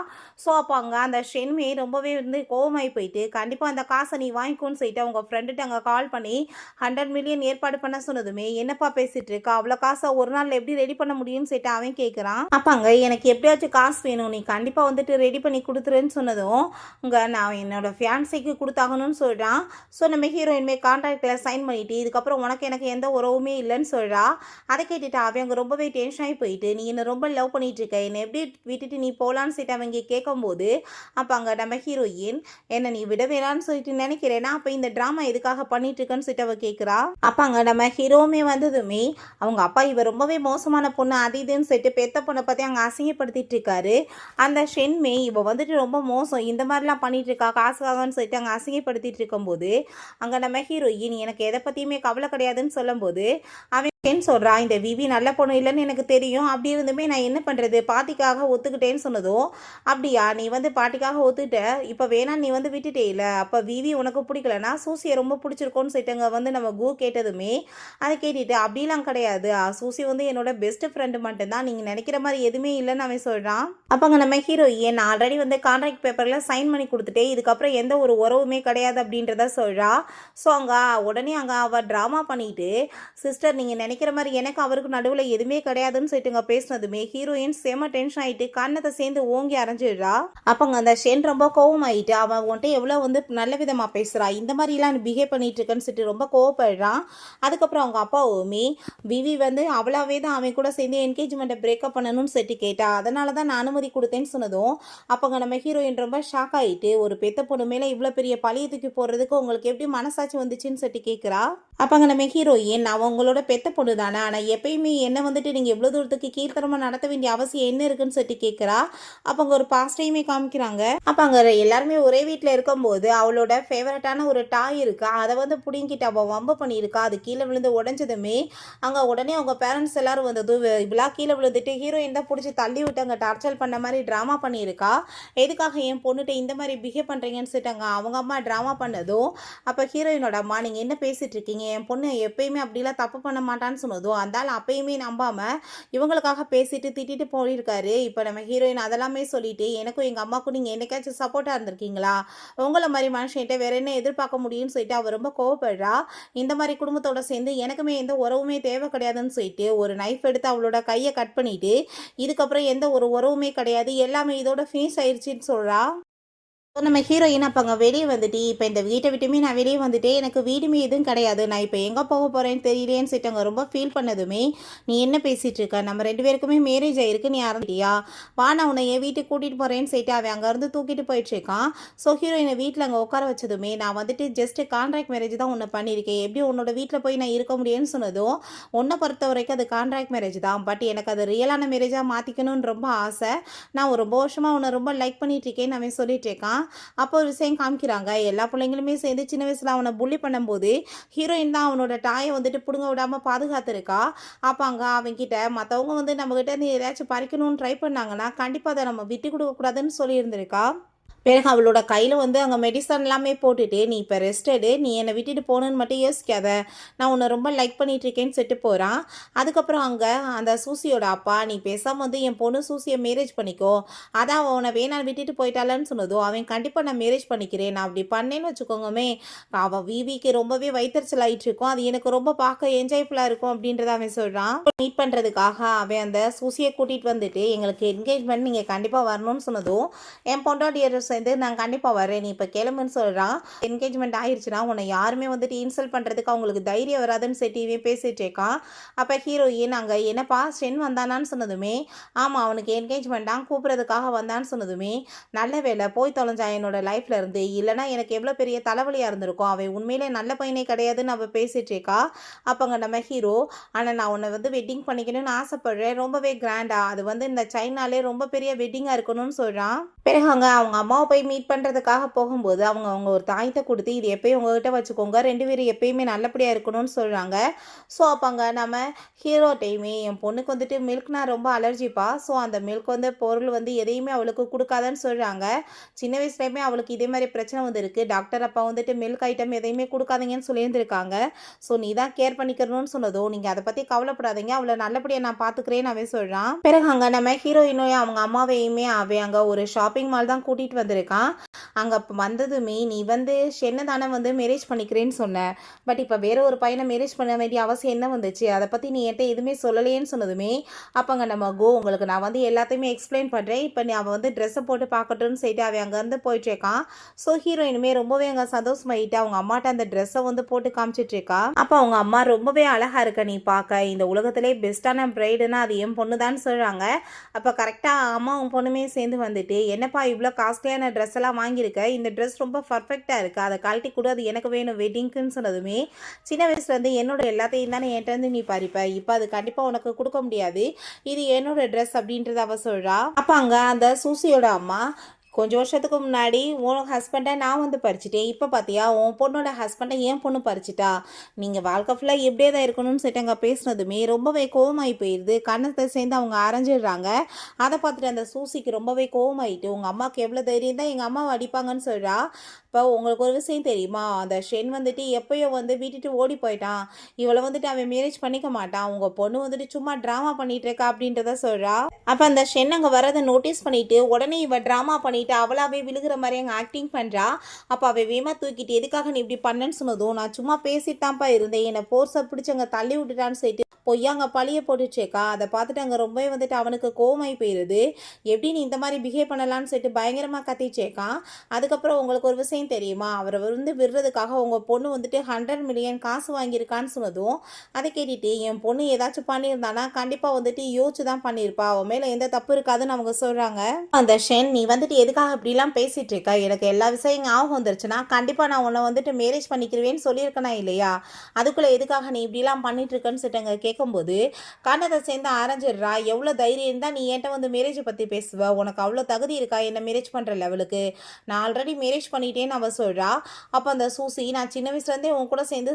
ஸோ அப்போ அங்கே அந்த ஷென்மே ரொம்பவே வந்து கோவமாகி போயிட்டு கண்டிப்பாக அந்த காசை நீ வாங்கிக்கோன்னு சொல்லிட்டு அவங்க ஃப்ரெண்டுகிட்ட அங்கே கால் பண்ணி 100 மில்லியன் ஏற்பாடு பண்ண சொன்னதுமே என்னப்பா பேசிகிட்டு இருக்கா, அவ்வளோ காசை ஒரு நாள் எப்படி ரெடி பண்ண முடியும்னு சொல்லிட்டு அவன் கேட்குறான். அப்பாங்க எனக்கு எப்படியாச்சும் காசு வேணும், நீ கண்டிப்பாக வந்துட்டு ரெடி பண்ணி கொடுத்துருன்னு சொன்னதும் இங்கே நான் என்னோட ஃபியான்சிக்கு கொடுத்தாகணும்னு சொல்கிறான். ஸோ நம்ம ஹீரோயின்மே கான்ட்ராக்டில் சைன் பண்ணிட்டு இதுக்கப்புறம் உனக்கு எனக்கு எந்த உறவுமே இல்லைன்னு சொல்கிறா. அதை கேட்டுட்டு அவங்க ரொம்பவே டென்ஷன் ஆகி போயிட்டு நீ என்னை ரொம்ப லவ் பண்ணிட்டு இருக்க, என்னை எப்படி விட்டுட்டு நீ போகலான்னு சொல்லிட்டு அவங்க கேட்கும்போது அப்போ அங்கே நம்ம ஹீரோயின் என்னை நீ விட வேணான்னு சொல்லிட்டு நினைக்கிறேன்னா அப்போ இந்த ட்ராமா எதுக்காக பண்ணிட்டு இருக்கேன்னு சொல்லிட்டு அவள் கேட்குறா. அப்போ அங்கே நம்ம ஹீரோவுமே வந்ததுமே அவங்க அப்பா இவ ரொம்பவே மோசமான பொண்ணு அது இதுன்னு சொல்லிட்டு பெத்த பொண்ணை பற்றி அங்கே அசிங்கப்படுத்திட்டு இருக்காரு. அந்த ஷென்மே இவ வந்துட்டு ரொம்ப மோசம் இந்த மாதிரிலாம் பண்ணிட்டு இருக்கா காசுக்காகன்னு சொல்லிட்டு அங்கே அசிங்கப்படுத்திட்டு இருக்கும்போது அங்கே நம்ம ஹீரோயின் எனக்கு எதை பற்றியுமே கவலை கிடையாதுன்னு சொல்லும்போது அவன் சொல்கிறா இந்த விவி நல்ல பொண்ணு இல்லைன்னு எனக்கு தெரியும், அப்படி இருந்துமே நான் என்ன பண்ணுறது பாட்டிக்காக ஒத்துக்கிட்டேன்னு சொன்னதும் அப்படியா நீ வந்து பாட்டிக்காக ஒத்துக்கிட்ட இப்போ வேணா நீ வந்து விட்டுட்டே இல்லை, அப்போ விவி உனக்கு பிடிக்கலன்னா சூசியை ரொம்ப பிடிச்சிருக்கோன்னு சொல்லிட்டுங்க வந்து நம்ம கூ கேட்டதுமே அதை கேட்டுட்டு அப்படிலாம் கிடையாது, சூசி வந்து என்னோட பெஸ்ட் ஃப்ரெண்டு மட்டும்தான், நீங்கள் நினைக்கிற மாதிரி எதுவுமே இல்லைன்னு அவன் சொல்கிறான். அப்போங்க நம்ம ஹீரோயின் ஆல்ரெடி வந்து கான்ட்ராக்ட் பேப்பரில் சைன் பண்ணி கொடுத்துட்டே இதுக்கப்புறம் எந்த ஒரு உறவுமே கிடையாது அப்படின்றத சொல்கிறா. ஸோ அங்கே உடனே அங்கே அவள் ட்ராமா பண்ணிட்டு சிஸ்டர் நீங்கள் நினைக்கிற மாதிரி எனக்கு அவருக்கு நடுவில் எதுவுமே கிடையாதுன்னு சொல்லிட்டுங்க பேசினதுமே ஹீரோயின் செம டென்ஷன் ஆகிட்டு கண்ணத்தை சேர்ந்து ஓங்கி அரைஞ்சிடுறா. அப்போங்க அந்த ஷென் ரொம்ப கோவம் ஆகிட்டு அவன் உன்ட்டு எவ்வளோ வந்து நல்ல விதமாக பேசுகிறா, இந்த மாதிரிலாம் பிஹேவ் பண்ணிட்டு இருக்கேன்னு சொல்லிட்டு ரொம்ப கோவப்படுறான். அதுக்கப்புறம் அவங்க அப்பாவுமே விவி வந்து அவளாவே தான் அவன் கூட சேர்ந்து என்கேஜ்மெண்ட்டை பிரேக்கப் பண்ணணும்னு சொல்லிட்டு கேட்டா, அதனால தான் நான் அனுமதி கொடுத்தேன்னு சொன்னதும் அப்போங்க நம்ம ஹீரோயின் ரொம்ப ஷாக் ஆகிட்டு ஒரு பெத்த பொண்ணு மேலே இவ்வளோ பெரிய பழிய தூக்கி போடுறதுக்கு உங்களுக்கு எப்படி மனசாட்சி வந்துச்சுன்னு சொல்லிட்டு கேட்குறா. அப்போங்க நம்ம ஹீரோயின் நான் உங்களோட பெத்த பொண்ணு தானே, ஆனால் எப்பயுமே என்ன வந்துட்டு நீங்கள் எவ்வளோ தூரத்துக்கு கீழ்த்தரமாக நடத்த வேண்டிய அவசியம் என்ன இருக்குன்னு சொல்லிட்டு கேட்குறா. அப்போ அங்கே ஒரு பாஸ்டையுமே காமிக்கிறாங்க. அப்போ அங்கே எல்லாருமே ஒரே வீட்டில் இருக்கும்போது அவளோட ஃபேவரட்டான ஒரு டாய் இருக்கா, அதை வந்து பிடிங்கிட்டு அவள் வம்பு பண்ணியிருக்கா, அது கீழே விழுந்து உடஞ்சதுமே அங்கே உடனே அவங்க பேரண்ட்ஸ் எல்லாரும் வந்தது இவ்வளோ கீழே விழுந்துட்டு ஹீரோயின் தான் பிடிச்சி தள்ளி விட்டு அங்கே டார்ச்சர் பண்ண மாதிரி ட்ராமா பண்ணியிருக்கா, எதுக்காக என் பொண்ணுகிட்ட இந்த மாதிரி பிஹேவ் பண்ணுறீங்கன்னு சொல்லிட்டாங்க அவங்க அம்மா ட்ராமா பண்ணதும் அப்போ ஹீரோயினோட அம்மா நீங்கள் என்ன பேசிகிட்டு இருக்கீங்க, என் பொண்ணு எப்பயுமே அப்படிலாம் தப்பு பண்ண மாட்டான்னு பண்ணிக்கலான்னு சொன்னதும் அந்தால அப்பயுமே நம்பாமல் இவங்களுக்காக பேசிட்டு திட்டிட்டு போயிருக்காரு. இப்போ நம்ம ஹீரோயின் அதெல்லாமே சொல்லிட்டு எனக்கும் எங்கள் அம்மாவுக்கும் நீங்கள் என்னைக்காச்சும் சப்போர்ட்டாக இருந்திருக்கீங்களா, உங்களை மாதிரி மனுஷன்கிட்ட வேற என்ன எதிர்பார்க்க முடியும்னு சொல்லிட்டு அவர் ரொம்ப கோவப்படுறா. இந்த மாதிரி குடும்பத்தோட சேர்ந்து எனக்குமே எந்த உறவுமே தேவை கிடையாதுன்னு சொல்லிட்டு ஒரு நைஃப் எடுத்து அவளோட கையை கட் பண்ணிட்டு இதுக்கப்புறம் எந்த ஒரு உறவுமே கிடையாது, எல்லாமே இதோட ஃபினிஷ் ஆயிடுச்சுன்னு சொல்றா. நம்ம ஹீரோயின் அப்போ அங்கே வெளியே வந்துட்டு இப்போ இந்த வீட்டை விட்டுமே நான் வெளியே வந்துட்டேன், எனக்கு வீடுமே எதுவும் கிடையாது, நான் இப்போ எங்கே போக போகிறேன்னு தெரியலேன்னு சொல்லிட்டு அங்கே ரொம்ப ஃபீல் பண்ணதுமே நீ என்ன பேசிகிட்டு இருக்க, நம்ம 2 பேருக்குமே மேரேஜ் ஆகிருக்கு, நீ ஆரம்பிட்டியா, வா நான் உன்னை என் வீட்டுக்கு கூட்டிகிட்டு போகிறேன்னு சொல்லிட்டு அவன் அங்கேருந்து தூக்கிட்டு போயிட்டுருக்கான். ஸோ ஹீரோயினை வீட்டில் அங்கே உட்கார வச்சதுமே நான் வந்துட்டு ஜஸ்ட்டு கான்ட்ராக்ட் மேரேஜ் தான் உன்னை பண்ணியிருக்கேன், எப்படி உன்னோட வீட்டில் போய் நான் இருக்க முடியும்னு சொன்னதும் உன்னை பொறுத்த வரைக்கும் அது கான்ட்ராக்ட் மேரேஜ் தான், பட் எனக்கு அது ரியலான மேரேஜாக மாற்றிக்கணும்னு ரொம்ப ஆசை, நான் ரொம்ப வருஷமாக உன்னை ரொம்ப லைக் பண்ணிட்டு இருக்கேன்னு அவன் சொல்லிட்டு இருக்கான். அப்போ ஒரு விஷயம் காமிக்கிறாங்க, எல்லா பிள்ளைங்களுமே சேர்ந்து சின்ன வயசில் அவனை புள்ளி பண்ணும்போது ஹீரோயின் தான் அவனோட டாயை வந்துட்டு பிடுங்க விடாமல் பாதுகாத்துருக்கா. அப்போ அங்கே அவன்கிட்ட மற்றவங்க வந்து நம்மக்கிட்ட நீ ஏதாச்சும் பறிக்கணும்னு ட்ரை பண்ணாங்கன்னா கண்டிப்பாக அதை நம்ம விட்டு கொடுக்கக்கூடாதுன்னு சொல்லியிருந்திருக்கா. பிறகு அவளோட கையில் வந்து அங்கே மெடிசன் எல்லாமே போட்டுட்டு நீ இப்போ ரெஸ்ட் எடு, நீ என்னை விட்டுட்டு போகணுன்னு மட்டும் யோசிக்காத, நான் உன்னை ரொம்ப லைக் பண்ணிட்டு இருக்கேன்னு சொல்லிட்டு போகிறான். அதுக்கப்புறம் அங்கே அந்த சூசியோட அப்பா நீ பேசாமல் வந்து என் பொண்ணு சூசியை மேரேஜ் பண்ணிக்கோ, அதான் அவனை வேணான்னு விட்டுட்டு போயிட்டாலன்னு சொன்னதும் அவன் கண்டிப்பாக நான் மேரேஜ் பண்ணிக்கிறேன், நான் அப்படி பண்ணேன்னு வச்சுக்கோங்கமே அவள் விவிக்கு ரொம்பவே வைத்தறிச்சல் ஆகிட்டு இருக்கும், அது எனக்கு ரொம்ப பார்க்க என்ஜாய்ஃபுல்லாக இருக்கும் அப்படின்றத அவன் சொல்கிறான். மீட் பண்ணுறதுக்காக அவன் அந்த சூசியை கூட்டிகிட்டு வந்துட்டு எங்களுக்கு என்கேஜ்மெண்ட் நீங்கள் கண்டிப்பாக வரணும்னு சொன்னதும் என் பொண்டாட்டியர் சேர்ந்து நான் கண்டிப்பாக வரேன், நீ இப்போ கிளம்புன்னு சொல்கிறான். என்கேஜ்மெண்ட் ஆயிடுச்சுன்னா உன்னை யாருமே வந்துட்டு இன்சல்ட் பண்ணுறதுக்கு அவங்களுக்கு தைரியம் வராதுன்னு சொல்லிட்டு பேசிகிட்டு இருக்கான். அப்போ ஹீரோயின் அங்கே என்னப்பா ஸ்டென் வந்தானான்னு சொன்னதுமே ஆமாம் அவனுக்கு என்கேஜ்மெண்ட் தான் கூப்பிட்றதுக்காக வந்தான்னு சொன்னதுமே நல்ல வேலை போய் தொலைஞ்சா என்னோட லைஃப்ல இருந்து, இல்லைனா எனக்கு எவ்வளோ பெரிய தலைவலியாக இருந்திருக்கும், அவன் உண்மையிலே நல்ல பையனே கிடையாதுன்னு அவள் பேசிகிட்டு இருக்கா. அப்போங்க நம்ம ஹீரோ ஆனால் நான் உன்னை வந்து வெட்டிங் பண்ணிக்கணும்னு ஆசைப்படுறேன், ரொம்பவே கிராண்டா, அது வந்து இந்த சைனாலே ரொம்ப பெரிய வெட்டிங்காக இருக்கணும்னு சொல்கிறான். பிறகு அங்கே அவங்க அம்மாவை போய் மீட் பண்ணுறதுக்காக போகும்போது அவங்க ஒரு தாயத்தை கொடுத்து இது எப்பயும் உங்ககிட்ட வச்சுக்கோங்க, 2 பேரும் எப்பயுமே நல்லபடியாக இருக்கணும்னு சொல்கிறாங்க. ஸோ அப்போ அங்கே நம்ம ஹீரோ டைமே என் பொண்ணுக்கு வந்துட்டு மில்க்னா ரொம்ப அலர்ஜிப்பா, ஸோ அந்த மில்க் வந்து பொருள் வந்து எதையுமே அவளுக்கு கொடுக்காதன்னு சொல்கிறாங்க. சின்ன வயசுலேயுமே அவளுக்கு இதே மாதிரி பிரச்சனை வந்து இருக்குது, டாக்டர் அப்போ வந்துட்டு மில்க் ஐட்டம் எதையுமே கொடுக்காதீங்கன்னு சொல்லியிருந்திருக்காங்க. ஸோ நீ தான் கேர் பண்ணிக்கிறணும்னு சொன்னதோ நீங்கள் அதை பற்றி கவலைப்படாதீங்க, அவளை நல்லபடியாக நான் பார்த்துக்கிறேன்னு அவன் சொல்கிறான். பிறகு அங்கே நம்ம ஹீரோயினையும் அவங்க அம்மாவையுமே அவன் அங்கே ஒரு ஷாப்பிங் மால் தான் கூட்டிகிட்டு வந்திருக்கான். அங்கே வந்ததுமே நீ வந்து ஷென்னை தானே வந்து மேரேஜ் பண்ணிக்கிறேன்னு சொன்ன, பட் இப்போ வேற ஒரு பையனை மேரேஜ் பண்ண வேண்டிய அவசியம் என்ன வந்துச்சு, அதை பற்றி நீ என்கிட்ட எதுவுமே சொல்லலையேன்னு சொன்னதுமே அப்போங்க நம்ம உங்களுக்கு நான் வந்து எல்லாத்தையுமே எக்ஸ்பிளைன் பண்ணுறேன், இப்போ நீ அவன் வந்து ட்ரெஸ்ஸை போட்டு பார்க்கட்டும்னு சொல்லிட்டு அவன் அங்கேருந்து போயிட்டுருக்கான். ஸோ ஹீரோயினுமே ரொம்பவே அங்கே சந்தோஷமாயிட்டு அவங்க அம்மாட்ட அந்த ட்ரெஸ்ஸை வந்து போட்டு காமிச்சிட்டு இருக்கா. அப்போ அவங்க அம்மா ரொம்பவே அழகாக இருக்க நீ பார்க்க, இந்த உலகத்திலே பெஸ்ட்டான பிரைடுன்னா அது என் பொண்ணு தான் சொல்கிறாங்க. அப்போ கரெக்டாக அம்மாவும் பொண்ணுமே சேர்ந்து வந்துட்டு என்னப்பா இவ்வளோ காஸ்ட்லியான ட்ரெஸ் எல்லாம் வாங்கியிருக்க, இந்த ட்ரெஸ் ரொம்ப பர்ஃபெக்டாக இருக்குது, அதை கழட்டி கூட அது எனக்கு வேணும் வெட்டிங்க்குன்னு சொன்னதுமே சின்ன வயசுலேருந்து என்னோட எல்லாத்தையும் தானே என்கிட்ட வந்து நீ பறிப்ப, இப்போ அது கண்டிப்பாக உனக்கு கொடுக்க முடியாது, இது என்னோட ட்ரெஸ் அப்படின்றத அவ சொல்கிறா. அப்போ அங்கே அந்த சூசியோட அம்மா கொஞ்சம் வருஷத்துக்கு முன்னாடி உன் ஹஸ்பண்டை நான் வந்து பறிச்சிட்டேன், இப்போ பார்த்தியா உன் பொண்ணோட ஹஸ்பண்டை என் பொண்ணு பறிச்சிட்டா, நீங்கள் வாழ்க்கை ஃபுல்லாக எப்படியே தான் இருக்கணும்னு சொல்லிட்டு அங்கே பேசுனதுமே ரொம்பவே கோவமாகி போயிடுது. கண்ணத்தை சேர்ந்து அவங்க அரைஞ்சிடுறாங்க. அதை பார்த்துட்டு அந்த சூசிக்கு ரொம்பவே கோவமாயிட்டு உங்கள் அம்மாவுக்கு எவ்வளோ தைரியம் தான் எங்கள் அம்மாவை அடிப்பாங்கன்னு சொல்கிறா. இப்போ உங்களுக்கு ஒரு விஷயம் தெரியுமா, அந்த ஷென் வந்துட்டு எப்பயோ வந்து வீட்டுட்டு ஓடி போயிட்டான், இவளை வந்துட்டு அவன் மேரேஜ் பண்ணிக்க மாட்டான், உங்கள் பொண்ணு வந்துட்டு சும்மா ட்ராமா பண்ணிட்டு இருக்கா அப்படின்றத சொல்கிறா. அப்போ அந்த ஷென் அங்கே வரதை நோட்டீஸ் பண்ணிட்டு உடனே இவ ட்ராமா பண்ணிட்டு அவளாவே விழுகிற மாதிரி அங்கே ஆக்டிங் பண்ணுறா. அப்போ அவள் வேமா தூக்கிட்டு எதுக்காக நீ இப்படி பண்ணேன்னு சொன்னதும் நான் சும்மா பேசிட்டு தான்ப்பா இருந்தேன், என்னை ஃபோர்ஸை பிடிச்சி அங்கே தள்ளி விட்டுட்டான்னு சொல்லிட்டு பொய்யா அங்கே பழிய போட்டுச்சேக்கா. அதை பார்த்துட்டு அங்கே ரொம்பவே வந்துட்டு அவனுக்கு கோவமாகி போயிடுது, எப்படி நீ இந்த மாதிரி பிஹேவ் பண்ணலான்னு சொல்லிட்டு பயங்கரமாக கத்திச்சேக்கான். அதுக்கப்புறம் உங்களுக்கு ஒரு விஷயம் தெரியுமா, அவரை வந்து விடுறதுக்காக உங்கள் பொண்ணு வந்துட்டு 100 மில்லியன் காசு வாங்கியிருக்கான்னு சொன்னதும் அதை கேட்டுட்டு என் பொண்ணு ஏதாச்சும் பண்ணியிருந்தானா கண்டிப்பாக வந்துட்டு யோசிச்சு தான் பண்ணியிருப்பா, அவன் மேலே எந்த தப்பு இருக்காதுன்னு அவங்க சொல்கிறாங்க. அந்த ஷென் நீ வந்துட்டு எதுக்காக இப்படிலாம் பேசிகிட்டு இருக்கா, எனக்கு எல்லா விஷயம் ஞாபகம் வந்துருச்சுன்னா கண்டிப்பாக நான் உன்னை வந்துட்டு மேரேஜ் பண்ணிக்கிறவேன்னு சொல்லியிருக்கேனா இல்லையா, அதுக்குள்ளே எதுக்காக நீ இப்படிலாம் பண்ணிட்டு இருக்கேன்னு சொல்லிட்டு கேட்கும்போது கண்ணத்தை சேர்ந்து ஆரஞ்சிடுறா. எவ்வளோ தைரியம் இருந்தால் நீ என்கிட்ட வந்து மேரேஜை பற்றி பேசுவ, உனக்கு அவ்வளோ தகுதி இருக்கா என்ன மேரேஜ் பண்ணுற லெவலுக்கு, நான் ஆல்ரெடி மேரேஜ் பண்ணிட்டேன்னு அப்படின்னு அவள் சொல்கிறா. அப்போ அந்த சூசி, நான் சின்ன வயசுலேருந்தே உன் கூட சேர்ந்து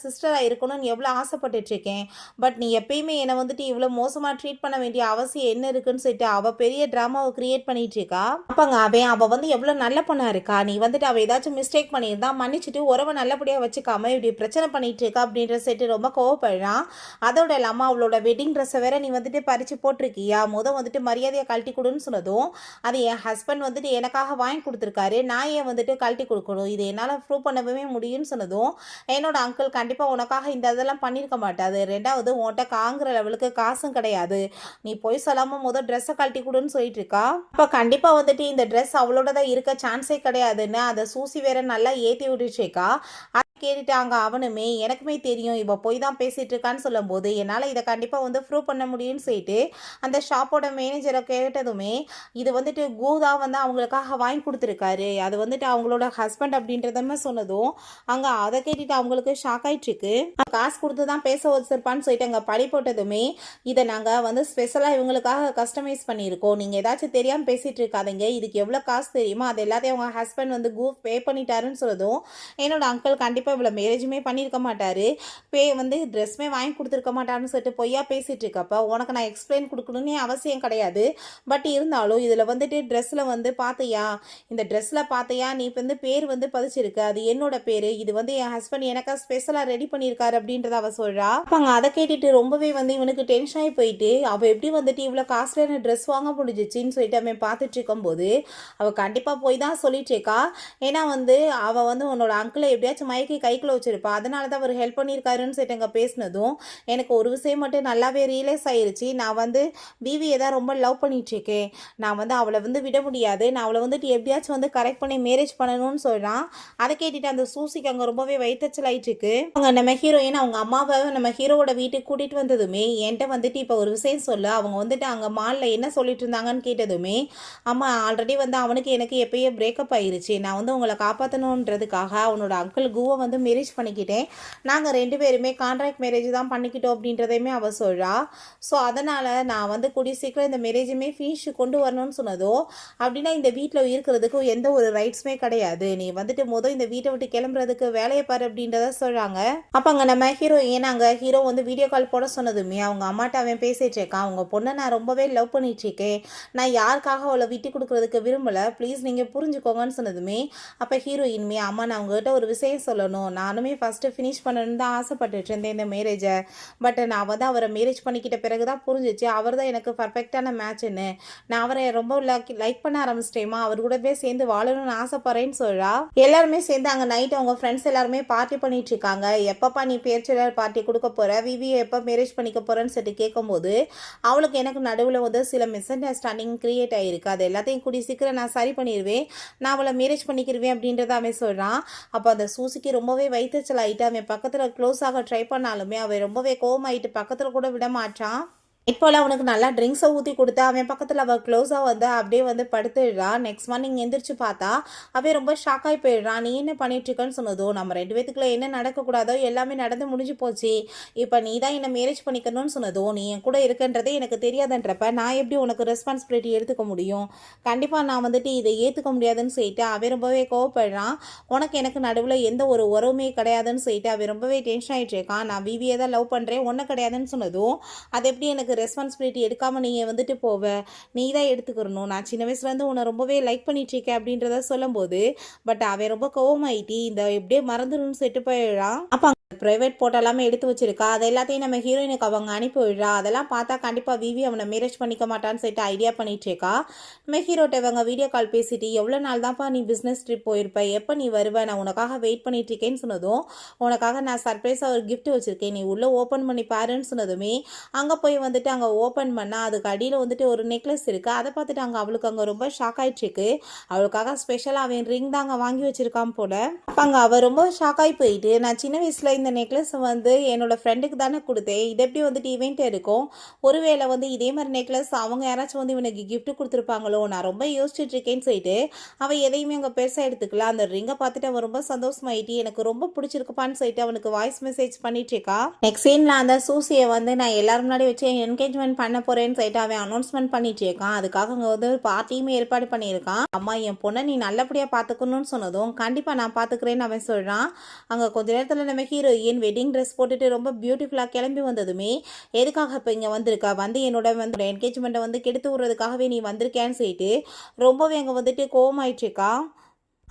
சிஸ்டராக இருக்கணும்னு எவ்வளோ ஆசைப்பட்டுட்ருக்கேன். பட் நீ எப்பயுமே என்னை வந்துட்டு இவ்வளோ மோசமாக ட்ரீட் பண்ண வேண்டிய அவசியம் என்ன இருக்குன்னு சொல்லிட்டு அவள் பெரிய ட்ராமாவை கிரியேட் பண்ணிட்டு இருக்கா. அப்போங்க அவள் வந்து எவ்வளோ நல்ல பொண்ணாக இருக்கா, நீ வந்துட்டு அவள் ஏதாச்சும் மிஸ்டேக் பண்ணியிருந்தா மன்னிச்சுட்டு உறவை நல்லபடியாக வச்சுக்காம இப்படி பிரச்சனை பண்ணிட்டு இருக்கா அப்படின்ற சொல்லிட்டு ரொம்ப கோவப்படுறான். அதோட இல்லாமல் அவளோட வெட்டிங் ட்ரெஸ்ஸை வேற நீ வந்துட்டு பறித்து போட்டிருக்கியா, வந்துட்டு மரியாதையை கழட்டி கொடுன்னு சொன்னதும், அது என் ஹஸ்பண்ட் வந்துட்டு எனக்காக வாங்கி கொடுத்துருக்காரு, நான் ஏன் வந்துட்டு கழட்டி கொடுக்கணும், இது என்னால் ப்ரூவ் பண்ணவே முடியும்னு சொன்னதும், என்னோட அங்கிள் கண்டிப்பாக உனக்காக இந்த இதெல்லாம் பண்ணியிருக்க மாட்டாது, ரெண்டாவது உன்கிட்ட காங்கிற லெவலுக்கு காசும் கிடையாது, நீ போய் சொல்லாமல் ட்ரெஸ்ஸை கழட்டி கொடுன்னு சொல்லிட்டு இருக்கா. அப்போ கண்டிப்பாக வந்துட்டு இந்த ட்ரெஸ் அவளோட தான் இருக்க சான்ஸே கிடையாதுன்னு அதை சூசி வேற நல்லா ஏற்றி விட்டுச்சேக்கா. கேட்டுட்டாங்க அவனுமே, எனக்குமே தெரியும் இவ போய் தான் பேசிகிட்டு இருக்கான்னு சொல்லும்போது என்னால் இதை கண்டிப்பாக வந்து ப்ரூவ் பண்ண முடியும்னு சொல்லிட்டு அந்த ஷாப்போட மேனேஜரை கேட்டதுமே, இது வந்துட்டு கூதா வந்து அவங்களுக்காக வாங்கி கொடுத்துருக்காரு, அது வந்துட்டு அவங்களோட ஹஸ்பண்ட் அப்படின்றதுமே சொன்னதும் அங்கே அதை கேட்டுட்டு அவங்களுக்கு ஷாக் ஆயிட்டுருக்கு. காசு கொடுத்து தான் பேச வச்சிருப்பான்னு சொல்லிட்டு அங்கே பழி போட்டதுமே, இதை நாங்கள் வந்து ஸ்பெஷலாக இவங்களுக்காக கஸ்டமைஸ் பண்ணியிருக்கோம், நீங்கள் ஏதாச்சும் தெரியாமல் பேசிகிட்டு இருக்காதீங்க, இதுக்கு எவ்வளோ காசு தெரியுமோ அது எல்லாத்தையும் அவங்க ஹஸ்பண்ட் வந்து பே பண்ணிட்டாருன்னு சொன்னதும், என்னோட அங்கிள் கண்டிப்பாக இவ்வளோ மேரேஜுமே பண்ணியிருக்க மாட்டார், வந்து ட்ரெஸ்மே வாங்கி கொடுத்துருக்க மாட்டாருன்னு சொல்லிட்டு பொய்யா பேசிகிட்டு இருக்கப்போ உனக்கு நான் எக்ஸ்பிளைன் கொடுக்கணும்னு அவசியம் கிடையாது. பட் இருந்தாலும் இதில் வந்துட்டு ட்ரெஸ்ஸில் வந்து பார்த்தியா, இந்த ட்ரெஸ்ஸில் பார்த்தியா நீ வந்து பேர் வந்து பதிச்சிருக்கு, அது என்னோட பேர், இது வந்து என் ஹஸ்பண்ட் எனக்காக ஸ்பெஷலாக ரெடி பண்ணியிருக்காரு அப்படின்றத அவள் சொல்கிறா. அப்போ அதை கேட்டுட்டு ரொம்பவே வந்து இவனுக்கு டென்ஷன் ஆகி போயிட்டு, அவள் எப்படி வந்துட்டு இவ்வளோ காஸ்ட்லியான ட்ரெஸ் வாங்க முடிஞ்சிச்சின்னு சொல்லிட்டு அவன் பார்த்துட்டு இருக்கும்போது அவள் கண்டிப்பாக போய் தான் சொல்லிட்டு இருக்கா. ஏன்னா வந்து அவள் வந்து உன்னோட அங்கிளை எப்படியாச்சும் மயக்கி கைக்குள்ள வச்சிருப்பா, அதனால தான் அவர் ஹெல்ப் பண்ணியிருக்காருன்னு சொல்லிட்டு அங்கே பேசினதும் எனக்கு ஒரு விஷயம் மட்டும் நல்லாவே ரியலைஸ் ஆயிருச்சு, நான் வந்து பிவியை தான் ரொம்ப லவ் பண்ணிட்டுருக்கேன், நான் வந்து அவளை வந்து விட முடியாது, நான் அவளை வந்துட்டு எப்படியாச்சும் வந்து கரெக்ட் பண்ணி மேரேஜ் பண்ணணும்னு சொல்கிறான். அதை கேட்டுட்டு அந்த சூசிக்கு அங்கே ரொம்பவே வயிற்றுச்சல் ஆயிட்டுருக்கு. அவங்க நம்ம ஹீரோயின் அவங்க அம்மாவை நம்ம ஹீரோவோட வீட்டுக்கு கூட்டிகிட்டு வந்ததுமே என்கிட்ட வந்துட்டு இப்போ ஒரு விஷயம் சொல்ல, அவங்க வந்துட்டு அங்கே மாலில் என்ன சொல்லிட்டு இருந்தாங்கன்னு கேட்டதுமே, அம்மா ஆல்ரெடி வந்து அவனுக்கு எனக்கு எப்பயே பிரேக்கப் ஆயிருச்சு, நான் வந்து உங்களை காப்பாற்றணுன்றதுக்காக அவனோட அங்கிள் கூவை வந்து மேரேஜ் பண்ணிக்கிட்டேன், நாங்கள் 2 பேருமே கான்ட்ராக்ட் மேரேஜ் தான் பண்ணிக்கிட்டோம் அப்படின்றதையுமே அவள் சொல்கிறா. ஸோ அதனால் நான் வந்து கூடிய சீக்கிரம் இந்த மேரேஜுமே ஃபினிஷ் கொண்டு வரணும்னு சொன்னதோ, அப்படின்னா இந்த வீட்டில் இருக்கிறதுக்கு எந்த ஒரு ரைட்ஸுமே கிடையாது, நீ வந்துட்டு இந்த வீட்டை விட்டு கிளம்புறதுக்கு வேலையை பாரு அப்படின்றத சொல்கிறாங்க. அப்போ அங்கே நம்ம ஹீரோ ஏன்னாங்க ஹீரோ வந்து வீடியோ கால் போட சொன்னதுமே அவங்க அம்மாட்ட அவன் பேசிகிட்டு இருக்கான், அவங்க பொண்ணை நான் ரொம்பவே லவ் பண்ணிகிட்ருக்கேன், நான் யாருக்காக அவளை விட்டு கொடுக்குறதுக்கு விரும்பலை, ப்ளீஸ் நீங்கள் புரிஞ்சுக்கோங்கன்னு சொன்னதுமே அப்போ ஹீரோயின்மே, அம்மா நான் உங்ககிட்ட ஒரு விஷயம் சொல்லணும், நானுமே ஃபஸ்ட்டு ஃபினிஷ் பண்ணணுன்னு தான் ஆசைப்பட்டுட்டு இருந்தேன் இந்த மேரேஜை, பட் நான் வந்து அவரை மேரேஜ் பண்ணிக்கிட்ட பிறகு தான் புரிஞ்சிச்சு அவர் தான் எனக்கு பர்ஃபெக்டான மேட்சுன்னு, நான் அவரை ரொம்ப லைக் பண்ண ஆரம்பிச்சிட்டேமா, அவர் கூடவே சேர்ந்து வாழணும்னு ஆசைப்படுறேன்னு சொல்கிறா. எல்லாருமே சேர்ந்து அங்கே நைட் அவங்க ஃப்ரெண்ட்ஸ் எல்லாருமே பார்ட்டி பண்ணிட்டு இருக்காங்க. எப்பப்பா நீ பேர்ச்சலர் பார்ட்டி கொடுக்க போகிற, விவியை எப்போ மேரேஜ் பண்ணிக்க போகிறேன்னு சொல்லிட்டு கேட்கும்போது அவளுக்கு எனக்கு நடுவில் வந்து சில மிஸ் அண்டர்ஸ்டாண்டிங் கிரியேட் ஆகிருக்கு, அது எல்லாத்தையும் கூடி சீக்கிரம் நான் சரி பண்ணிடுவேன், நான் அவளை மேரேஜ் பண்ணிக்கிடுவேன் அப்படின்றத அவன் சொல்கிறான். அப்போ அந்த சூசிக்கு ரொம்பவே வயிற்றுச்சல் ஆகிட்டு அவன் பக்கத்தில் க்ளோஸ் ஆக ட்ரை பண்ணாலுமே அவன் ரொம்பவே கோவமாயிட்டு பக்கத்தில் கூட விட மாட்டான். இப்போலாம் அவனுக்கு நல்லா ட்ரிங்க்ஸை ஊற்றி கொடுத்து அவன் பக்கத்தில் அவள் க்ளோஸாக வந்து அப்படியே வந்து படுத்துடுறான். நெக்ஸ்ட் மார்னிங் எந்திரிச்சு பார்த்தா அவன் ரொம்ப ஷாக்காகி போயிடுறான். நீ என்ன பண்ணிட்டுருக்கன்னு சொன்னதோ, நம்ம 2 பேத்துக்குள்ள என்ன நடக்கக்கூடாதோ எல்லாமே நடந்து முடிஞ்சு போச்சு, இப்போ நீ தான் என்னை மேரேஜ் பண்ணிக்கணும்னு சொன்னதோ, நீ என் கூட இருக்குன்றதே எனக்கு தெரியாதுன்றப்ப நான் எப்படி உனக்கு ரெஸ்பான்சிபிலிட்டி எடுத்துக்க முடியும், கண்டிப்பாக நான் வந்துட்டு இதை ஏற்றுக்க முடியாதுன்னு சொல்லிட்டு அவன் ரொம்பவே கோவப்படுறான். உனக்கு எனக்கு நடுவில் எந்த ஒரு உறவுமே கிடையாதுன்னு சொல்லிட்டு அவன் ரொம்பவே டென்ஷன் ஆகிட்டு இருக்கான். நான் விவியை தான் லவ் பண்ணுறேன், ஒன்றும் கிடையாதுன்னு சொன்னதும், அது எப்படி எனக்கு ரெஸ்பான்சிபிலிட்டி எடுக்காமல் நீங்கள் வந்துட்டு போவ, நீ தான் எடுத்துக்கிறணும், நான் சின்ன வயசுலேருந்து உன்னை ரொம்பவே லைக் பண்ணிட்டுருக்கேன் அப்படின்றத சொல்லும்போது பட் அவன் ரொம்ப கோவமாயிட்டி இந்த எப்படியே மறந்துடும்னு செட்டு போயிடுறான். அப்போ ப்ரைவேட் போட்டோ எல்லாமே எடுத்து வச்சிருக்கா, அது எல்லாத்தையும் நம்ம ஹீரோயினுக்கு அவங்க அனுப்பி விடுறா. அதெல்லாம் பார்த்தா கண்டிப்பாக விவி அவனை மேரேஜ் பண்ணிக்க மாட்டான்னு சொல்லிட்டு ஐடியா பண்ணிட்டு இருக்கா. நம்ம ஹீரோட்ட இவங்க வீடியோ கால் பேசிட்டு எவ்வளோ நாள் தான்ப்பா நீ பிஸ்னஸ் ட்ரிப் போயிருப்ப, எப்போ நீ வருவ, நான் உனக்காக வெயிட் பண்ணிட்டு இருக்கேன்னு சொன்னதும், உனக்காக நான் சர்ப்ரைஸாக ஒரு கிஃப்ட் வச்சுருக்கேன், நீ உள்ளே ஓப்பன் பண்ணி பாருன்னு சொன்னதுமே அங்கே போய் வந்துட்டு அங்கே ஓப்பன் பண்ணால் அதுக்கு அடியில் வந்துட்டு ஒரு நெக்லஸ் இருக்குது. அதை பார்த்துட்டு அவளுக்கு அங்கே ரொம்ப ஷாக் ஆகிட்டுருக்கு. அவளுக்காக ஸ்பெஷலாக அவன் ரிங் தான் அங்கே வாங்கி வச்சுருக்கான் போல். அப்போ அவள் ரொம்ப ஷாக் ஆகி போயிட்டு, நான் சின்ன வயசில் இந்த நெக்லஸை வந்து என்னோட ஃப்ரெண்டுக்கு தானே கொடுத்தேன், இது எப்படி வந்துட்டு இவன்ட்டு இருக்கும், ஒருவேளை வந்து இதே மாதிரி நெக்லஸ் அவங்க யாராச்சும் வந்து இவனுக்கு gift கொடுத்துருப்பாங்களோ, நான் ரொம்ப யோசிச்சுட்டு இருக்கேன்னு சொல்லிட்டு அவன் எதையுமே அங்கே பெருசாக எடுத்துக்கலாம். அந்த ரிங்கை பார்த்துட்டு அவன் ரொம்ப சந்தோஷமாயிட்டு எனக்கு ரொம்ப பிடிச்சிருக்குப்பான்னு சொல்லிட்டு அவனுக்கு வாய்ஸ் மெசேஜ் பண்ணிட்டு இருக்கா. நெக்ஸ்ட் சீனில் அந்த சூசியை வந்து நான் எல்லாரும் முன்னாடி வச்சு என்கேஜ்மெண்ட் பண்ண போறேன்னு சொல்லிட்டு அவன் அனௌன்ஸ்மெண்ட் பண்ணிட்டு இருக்கான். அதுக்காக அங்கே வந்து ஒரு பார்ட்டியுமே ஏற்பாடு பண்ணியிருக்கான். அம்மா என் பொண்ணை நீ நல்லபடியாக பார்த்துக்கணும்னு சொன்னதும் கண்டிப்பாக நான் பார்த்துக்கிறேன்னு அவன் சொல்கிறான். அங்கே கொஞ்ச நேரத்தில் நம்ம ஹீரோயின் வெட்டிங் ட்ரெஸ் போட்டுட்டு ரொம்ப பியூட்டிஃபுல்லாக கிளம்பி வந்ததுமே எதுக்காக இப்போ இங்கே வந்திருக்கா, வந்து என்னோட வந்து என்கேஜ்மெண்ட்டை வந்து கெடுத்து விடுறதுக்காகவே நீ வந்திருக்கேன்னு சொல்லிட்டு ரொம்பவே அங்கே வந்துட்டு கோவமாயிட்டு இருக்கா.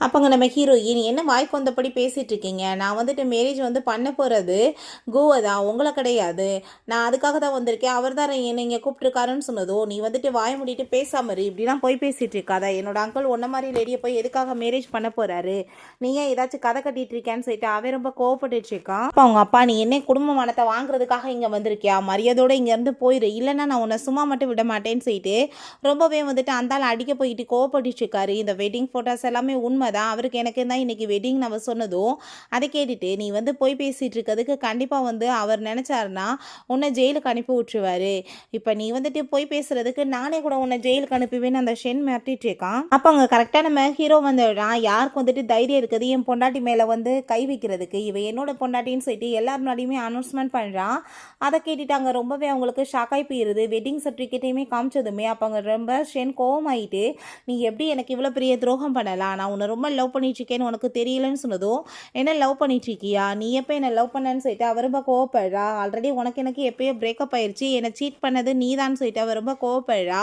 அப்போங்க நம்ம ஹீரோயின் என்ன வாய்க்கு வந்தபடி பேசிகிட்டு இருக்கீங்க, நான் வந்துட்டு மேரேஜ் வந்து பண்ண போகிறது கோவா தான், உங்களை கிடையாது, நான் அதுக்காக தான் வந்திருக்கேன், அவர் தான் என்னை இங்கே கூப்பிட்டுருக்காருன்னு சொன்னதோ நீ வந்துட்டு வாய மூடிட்டு பேசாம இரு, இப்படிலாம் போய் பேசிகிட்டு இருக்காதா, என்னோட அங்கிள் ஒன்றை மாதிரி லேடியை போய் எதுக்காக மேரேஜ் பண்ண போகிறாரு, நீங்கள் ஏதாச்சும் கதை கட்டிட்டு இருக்கேன்னு சொல்லிட்டு அவன் ரொம்ப கோவப்பட்டுட்டு இருக்கான். அப்போ அவங்க அப்பா நீ என்ன குடும்ப மனத்தை வாங்குறதுக்காக இங்கே வந்திருக்கியா, மரியாதையோடு இங்கேருந்து போயிரு, இல்லைன்னா நான் உன்னை சும்மா மட்டும் விட மாட்டேன்னு சொல்லிட்டு ரொம்பவே வந்துட்டு அந்தால அடிக்க போயிட்டு கோவப்பட்டுட்டு இருக்காரு. இந்த வெட்டிங் ஃபோட்டோஸ் எல்லாமே உண்மை தான், அவருக்கு எனக்கு தான் இன்னைக்கு வெட்டிங் நம்ம சொன்னதும் அதை கேட்டுட்டு நீ வந்து போய் பேசிட்டு இருக்கிறதுக்கு கண்டிப்பாக வந்து அவர் நினச்சாருன்னா உன்னை ஜெயிலுக்கு அனுப்பி விட்டுருவாரு, இப்போ நீ வந்துட்டு போய் பேசுறதுக்கு நானே கூட உன்னை ஜெயிலுக்கு அனுப்புவேன்னு அந்த ஷென் மிரட்டிட்டு இருக்கான். அப்போ அங்கே கரெக்டாக நம்ம ஹீரோ வந்துடுறான். யாருக்கு வந்துட்டு தைரியம் இருக்குது என் பொண்டாட்டி மேலே வந்து கை வைக்கிறதுக்கு, இவ என்னோட பொண்டாட்டின்னு சொல்லிட்டு எல்லார் முன்னாடியுமே அனௌன்ஸ்மெண்ட் பண்ணுறான். அதை கேட்டுட்டு அங்கே ரொம்பவே அவங்களுக்கு ஷாக்காகி போயிருது. வெட்டிங் சர்டிஃபிகேட்டையுமே காமிச்சதுமே அப்போ அங்கே ரொம்ப ஷென் கோவமாயிட்டு நீ எப்படி எனக்கு இவ்வளோ பெரிய துரோகம் பண்ணலாம், நான் உன்னை ரொம்ப லவ் பண்ணிட்டு இருக்கேன்னு உனக்கு தெரியலன்னு சொன்னதும் என்ன லவ் பண்ணிட்டு இருக்கியா, நீ எப்போ என்ன லவ் பண்ணன்னு சொல்லிட்டு அவர் ரொம்ப கோவப்படுறா. ஆல்ரெடி உனக்கு எனக்கு எப்பயோ பிரேக்கப் ஆயிடுச்சு, என்னை சீட் பண்ணது நீதான்னு சொல்லிட்டு அவர் ரொம்ப கோவப்படுறா.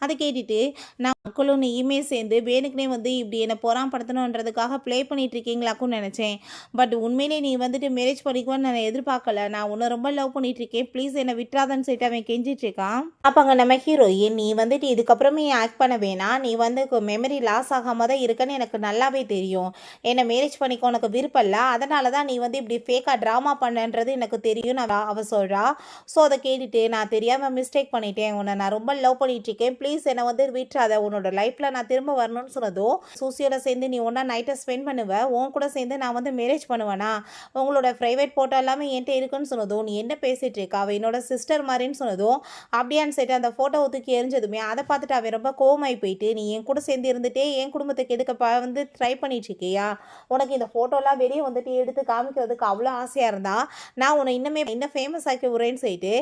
அதை கேட்டுட்டு நான் மக்களும் நீயுமே சேர்ந்து வேணுக்குனே வந்து இப்படி என்னை பொறாமப்படுத்தணுன்றதுக்காக ப்ளே பண்ணிட்டு இருக்கீங்களாக்குன்னு நினச்சேன், பட் உண்மையிலே நீ வந்துட்டு மேரேஜ் பண்ணிக்குவோன்னு நான் எதிர்பார்க்கல, நான் உன்னை ரொம்ப லவ் பண்ணிட்டு இருக்கேன், ப்ளீஸ் என்னை விட்டுறாதன்னு சொல்லிட்டு அவன் கெஞ்சிட்டு இருக்கான். அப்போ அங்கே நம்ம ஹீரோயின் நீ வந்துட்டு இதுக்கப்புறமே ஆக்ட் பண்ண வேணாம், நீ வந்து மெமரி லாஸ் ஆகாம தான் இருக்குன்னு எனக்கு நல்லாவே தெரியும், என்னை மேரேஜ் பண்ணிக்க உனக்கு விருப்பம் இல்லை, அதனால தான் நீ வந்து இப்படி ஃபேக்காக ட்ராமா பண்ணன்றது எனக்கு தெரியும் அவ சொல்கிறா. ஸோ அதை கேட்டுட்டு நான் தெரியாமல் மிஸ்டேக் பண்ணிட்டேன், உன்னை நான் ரொம்ப லவ் பண்ணிட்டு இருக்கேன், ப்ளீஸ் என்னை வந்து விட்டுறாத, உன்னோட லைஃப்பில் நான் திரும்ப வரணும்னு சொன்னதும் சூசியோட சேர்ந்து நீ ஒன்றா நைட்டை ஸ்பெண்ட் பண்ணுவேன், உன் கூட சேர்ந்து நான் வந்து மேரேஜ் பண்ணுவேனா, உங்களோட ப்ரைவேட் ஃபோட்டோ எல்லாமே என்கிட்ட இருக்குன்னு சொன்னதும் நீ என்ன பேசிகிட்டு இருக்கா, அவள் என்னோட சிஸ்டர் மாதிரின்னு சொன்னதும் அப்படியான்னு சொல்லிட்டு அந்த ஃபோட்டோவை தூக்கி எரிஞ்சதுமே அதை பார்த்துட்டு அவன் ரொம்ப கோவமாகி போயிட்டு நீ என் கூட சேர்ந்து இருந்துட்டே என் குடும்பத்தை கெடுக்க வந்து ட்ரை பண்ணிட்டு இருக்கியா, உனக்கு இந்த ஃபோட்டோலாம் வெளியே வந்துட்டு எடுத்து காமிக்கிறதுக்கு அவ்வளோ ஆசையாக இருந்தா நான் உன்னை இன்னும் ஃபேமஸ் ஆக்கி விட்றேன்னு சொல்லிட்டு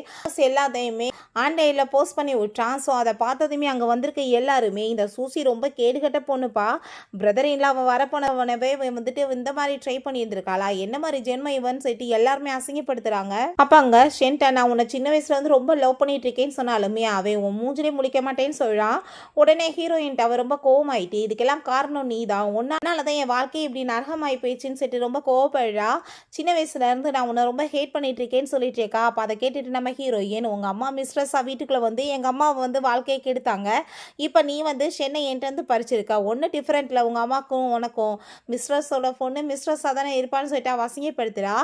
எல்லாத்தையுமே ஆன்லைனில் போஸ்ட் பண்ணி விட்டான். ஸோ அதை பார்த்ததுமே அங்கே வந்திருக்க எல்லாருமே இந்த சூசி ரொம்ப கேடுகட்ட பொண்ணுப்பா, பிரதர் இல்லை அவன் வரப்போனவனவே வந்துட்டு இந்த மாதிரி ட்ரை பண்ணியிருந்திருக்காளா, என்ன மாதிரி ஜென்ம இவன் சொல்லிட்டு எல்லாருமே அசிங்கப்படுத்துறாங்க. அப்போ அங்கே ஷென்ட்டை நான் உன்னை சின்ன வயசுல வந்து ரொம்ப லவ் பண்ணிட்டு இருக்கேன்னு சொன்னாலுமே அவன் உன் மூஞ்சிலே முழிக்க மாட்டேன்னு சொல்கிறான். உடனே ஹீரோயின்ட்டு அவ ரொம்ப கோவமாயிட்டு இதுக்கெல்லாம் காரணம் நீ தான், ஒன்னால தான் என் வாழ்க்கையை இப்படி நரகமாகி போயிடுச்சுன்னு சொல்லிட்டு ரொம்ப கோவப்படுறா. சின்ன வயசுல இருந்து நான் உன்னை ரொம்ப ஹேட் பண்ணிட்டு இருக்கேன்னு சொல்லிட்டு இருக்கா. அப்போ அதை கேட்டுட்டு நம்ம ஹீரோயின் உங்கள் அம்மா மிஸ்ட்ரஸாக வீட்டுக்குள்ளே வந்து எங்கள் அம்மாவை வந்து வாழ்க்கையை கெடுத்தாங்க, இப்போ நீ வந்து சென்னை என்கிட்ட வந்து பறிச்சிருக்கா, ஒன்றும் டிஃப்ரெண்ட்டில் உங்கள் அம்மாக்கும் உனக்கும் மிஸ்ட்ரஸோட பொண்ணு மிஸ்ட்ரஸாக தானே இருப்பான்னு சொல்லிட்டு அவள் அசிங்கப்படுத்துகிறா.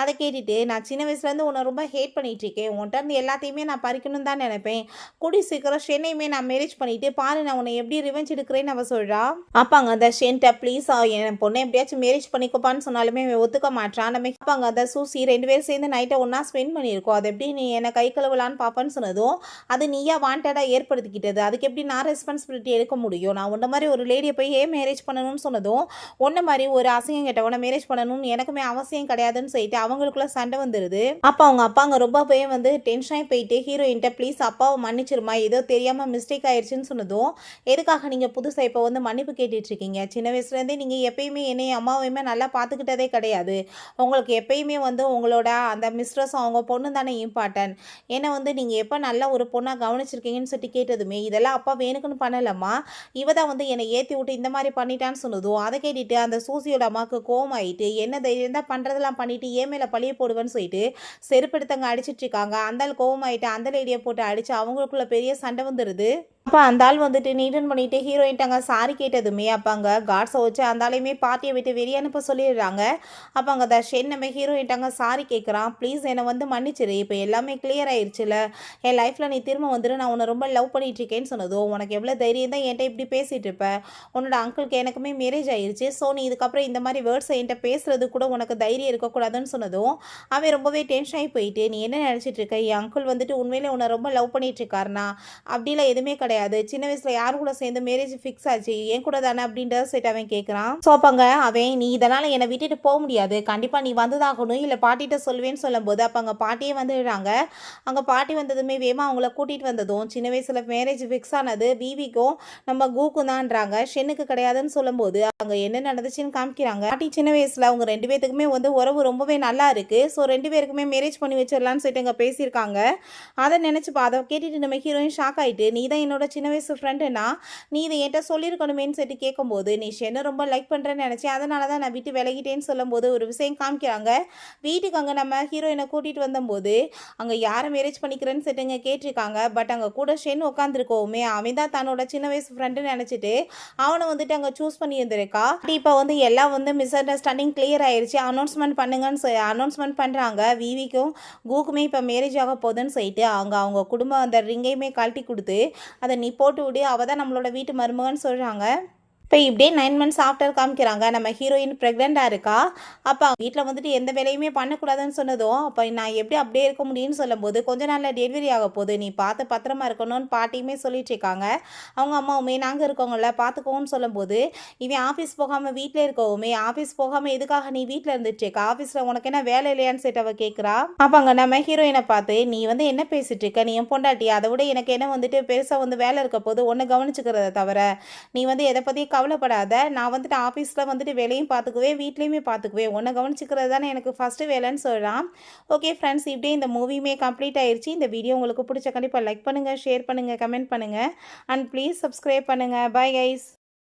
அதை கேட்டுட்டு நான் சின்ன வயசுலேருந்து உன்னை ரொம்ப ஹேட் பண்ணிட்டு இருக்கேன், உன்கிட்ட இருந்து எல்லாத்தையுமே நான் பறிக்கணும்னு தான் நினைப்பேன், கூடி சீக்கிரம் சென்னையுமே நான் மேரேஜ் பண்ணிட்டு பாரு நான் உன்னை எப்படி ரிவெஞ்ச் எடுக்கிறேன்னு அவள் சொல்கிறா. அப்பாங்க அந்த ஷென்ட்டை ப்ளீஸ் என் பொண்ணை எப்படியாச்சும் மேரேஜ் பண்ணிக்கோப்பான்னு சொன்னாலுமே ஒத்துக்க மாட்டான். நம்ம அப்பாங்க அந்த சூசி 2 பேரும் சேர்ந்து நைட்டை ஒன்றா ஸ்பெண்ட் பண்ணியிருக்கோம், அது எப்படி நீ என்னை கை கழுவலான்னு பார்ப்பேன்னு சொன்னதும் அது நீயா வாண்டடாக ஏற்படுத்திக்கிட்டது, அதுக்கு எப்படி நான் ரெஸ்பான்சிபிலிட்டி எடுக்க முடியும், நான் உன்ன மாதிரி ஒரு லேடியை போய் ஏன் மேரேஜ் பண்ணணும்னு சொன்னதும் ஒன்றை மாதிரி ஒரு அசிங்கம் கேட்டவனை மேரேஜ் பண்ணணும்னு எனக்குமே அவசியம் கிடையாதுன்னு சொல்லிட்டு அவங்களுக்குள்ள சண்டை வந்துடுது. அப்போ அவங்க அப்பாங்க ரொம்ப போய் வந்து டென்ஷனாகி போயிட்டு ஹீரோயின்ட்ட ப்ளீஸ் அப்பாவை மன்னிச்சிருமா, ஏதோ தெரியாமல் மிஸ்டேக் ஆயிடுச்சுன்னு சொன்னதும் எதுக்காக நீங்கள் புதுசாக இப்போ வந்து மன்னிப்பு கேட்டுட்டு இருக்கீங்க, சின்ன வயசுலேருந்தே நீங்கள் எப்பயுமே என்னையும் அம்மாவையுமே நல்லா பார்த்துக்கிட்டதே கிடையாது, உங்களுக்கு எப்பயுமே வந்து உங்களோட அந்த மிஸ்ட்ரஸ் அவங்க பொண்ணு தானே இம்பார்ட்டன்ட், ஏன்னா வந்து நீங்கள் எப்போ நல்லா ஒரு பொண்ணாக கவனிச்சிருக்கீங்கன்னு சொல்லிட்டு கேட்டதுமே இதெல்லாம் அப்பா வேணுக்குன்னு பண்ணலம்மா, இவ தான் வந்து என்னை ஏற்றி விட்டு இந்த மாதிரி பண்ணிட்டான்னு சொன்னதும் அதை கேட்டுட்டு அந்த சூசியோட அம்மாவுக்கு கோவமாயிட்டு என்ன தைரியம் தான் பண்ணுறதெல்லாம் பண்ணிட்டு ஏன் மேலே பழிய போடுவேன்னு சொல்லிட்டு செருப்படுத்தங்க அடிச்சிட்டு இருக்காங்க. அந்த கோவமாயிட்டு அந்த லேடியை போட்டு அடித்து அவங்களுக்குள்ள பெரிய சண்டை வந்துடுது. அப்போ அந்த ஆள் வந்துட்டு நீட்டன் பண்ணிட்டு ஹீரோயின்ட்டாங்க சாரி கேட்டதுமே அப்போ அங்கே காட்ஸை வச்சு அந்த ஆளையுமே பார்ட்டியை விட்டு வெளியே அனுப்ப சொல்லிடுறாங்க. அப்போ அங்கே தர்ஷன் நம்ம ஹீரோயின்ட்டாங்க சாரி கேட்குறான். ப்ளீஸ் என்னை வந்து மன்னிச்சிரு, இப்போ எல்லாமே கிளியர் ஆயிடுச்சுல, என் லைஃப்பில் நீ திரும்ப வந்துட்டு நான் உன்னை ரொம்ப லவ் பண்ணிட்டு இருக்கேன்னு சொன்னதும் உனக்கு எவ்வளோ தைரியம் தான் என்கிட்ட இப்படி பேசிகிட்டு இருப்ப, உன்னோட அங்கிளுக்கு எனக்குமே மேரேஜ் ஆயிடுச்சு, ஸோ நீ இதுக்கப்புறம் இந்த மாதிரி வேர்ட்ஸை என்கிட்ட பேசுறது கூட உனக்கு தைரியம் இருக்கக்கூடாதுன்னு சொன்னதும் அவன் ரொம்பவே டென்ஷன் ஆகி போயிட்டு, நீ என்ன நினச்சிட்டு இருக்க, என் அங்கிள் வந்துட்டு உண்மையிலே உன்னை ரொம்ப லவ் பண்ணிட்டு இருக்காருனா அப்படிலாம் எதுவுமே கிடையாது, சின்ன வயசுல யாரு கூட சேர்ந்து மேரேஜ் ஃபிக்ஸ் ஆச்சு, என் கூட தானே அப்படின்றத செட் அவன் கேட்குறான். ஸோ அப்பங்க அவன் நீ இதனால என்னை விட்டுட்டு போக முடியாது, கண்டிப்பாக நீ வந்துதாகணும், இல்லை பாட்டிகிட்ட சொல்லுவேன்னு சொல்லும்போது அப்போ அங்கே பாட்டியே வந்துடுறாங்க. அங்கே பாட்டி வந்ததுமே வேமா அவங்கள கூட்டிகிட்டு வந்ததும் சின்ன வயசில் மேரேஜ் ஃபிக்ஸ் ஆனது விவிக்கும் நம்ம கூக்கும் தான்றாங்க, ஷென்னுக்கு கிடையாதுன்னு சொல்லும்போது அங்கே என்ன நடந்துச்சுன்னு காமிக்கிறாங்க. பாட்டி சின்ன வயசில் அவங்க 2 பேத்துக்குமே வந்து உறவு ரொம்பவே நல்லா இருக்குது, ஸோ 2 பேருக்குமே மேரேஜ் பண்ணி வச்சிடலான்னு சொல்லிட்டு அங்கே பேசியிருக்காங்க. அதை நினச்சிப்பா அதை கேட்டுட்டு நம்ம ஹீரோயின் ஷாக் ஆகிட்டு, நீ தான் என்னோட சின்ன வயசு ஃப்ரெண்டுனா நீ இதை என்கிட்ட சொல்லியிருக்கணுமேன்னு சொல்லிட்டு கேட்கும்போது, நீ ஷென்னை ரொம்ப லைக் பண்ணுறேன்னு நினச்சேன், அதனால தான் நான் விட்டு விலகிட்டேன்னு சொல்லும்போது ஒரு விஷயம் காமிக்கிறாங்க. வீட்டுக்கு அங்கே நம்ம ஹீரோயினை கூட்டிகிட்டு வந்தபோது அங்கே யாரை மேரேஜ் பண்ணிக்கிறேன்னு சொல்லிட்டுங்க கேட்டிருக்காங்க. பட் அங்கே கூட ஷென் உட்காந்துருக்கோமே அவன் தான் தன்னோட சின்ன வயசு ஃப்ரெண்டுன்னு நினச்சிட்டு அவனை வந்துட்டு அங்கே சூஸ் பண்ணி இருந்திருக்கா. இப்போ வந்து எல்லாம் வந்து மிஸ் அண்டர்ஸ்டாண்டிங் கிளியர் ஆயிடுச்சு, அனௌன்ஸ்மெண்ட் பண்ணுங்கன்னு அனௌன்ஸ்மெண்ட் பண்ணுறாங்க. விவிக்கும் கூக்குமே இப்போ மேரேஜ் ஆக போகுதுன்னு சொல்லிட்டு அவங்க குடும்பம் அந்த ரிங்கையுமே கழட்டி கொடுத்து அதை நீ போட்டு விடு, அவள் தான் நம்மளோட வீட்டு மருமகன்னு சொல்கிறாங்க. இப்போ இப்படியே 9 மந்த்ஸ் ஆஃப்டர் காமிக்கிறாங்க. நம்ம ஹீரோயின் ப்ரெக்னெண்ட்டாக இருக்கா. அப்போ வீட்டில் வந்துட்டு எந்த வேலையுமே பண்ணக்கூடாதுன்னு சொன்னதும் அப்போ நான் எப்படி அப்படியே இருக்க முடியும்னு சொல்லும்போது கொஞ்ச நாளில் டெலிவரி ஆக போகுது, நீ பார்த்து பத்திரமா இருக்கணும்னு பாட்டியுமே சொல்லிட்டு இருக்காங்க. அவங்க அம்மாவுமே நாங்கள் இருக்கவங்கள பார்த்துக்கோன்னு சொல்லும்போது இவன் ஆஃபீஸ் போகாமல் வீட்டில் இருக்கவுமே, ஆஃபீஸ் போகாமல் எதுக்காக நீ வீட்டில் இருந்துட்டு இருக்க, ஆஃபீஸில் உனக்கு என்ன வேலை இல்லையான்னு சொல்லிட்டு அவள் கேட்குறா. அப்போ அங்கே நம்ம ஹீரோயினை பார்த்து நீ வந்து என்ன பேசிட்டு இருக்க, நீ என் பொண்டாட்டி, அதை விட எனக்கு என்ன வந்துட்டு பெருசாக வந்து வேலை இருக்க போது ஒன்று கவனிச்சுக்கிறத தவிர நீ வந்து எதை பற்றி கவலைப்படாத, நான் வந்துட்டு ஆஃபீஸில் வந்துட்டு வேலையும் பார்த்துக்குவேன், வீட்லேயுமே பார்த்துக்குவேன், உன்னை கவனிச்சிக்கிறது தானே எனக்கு ஃபஸ்ட்டு வேலைன்னு சொல்லலாம். ஓகே ஃப்ரெண்ட்ஸ், இப்படியே இந்த மூவியுமே கம்ப்ளீட் ஆயிடுச்சு. இந்த வீடியோ உங்களுக்கு பிடிச்ச கண்டிப்பாக லைக் பண்ணுங்கள், ஷேர் பண்ணுங்கள், கமெண்ட் பண்ணுங்கள் அண்ட் ப்ளீஸ் சப்ஸ்கிரைப் பண்ணுங்கள். Bye guys.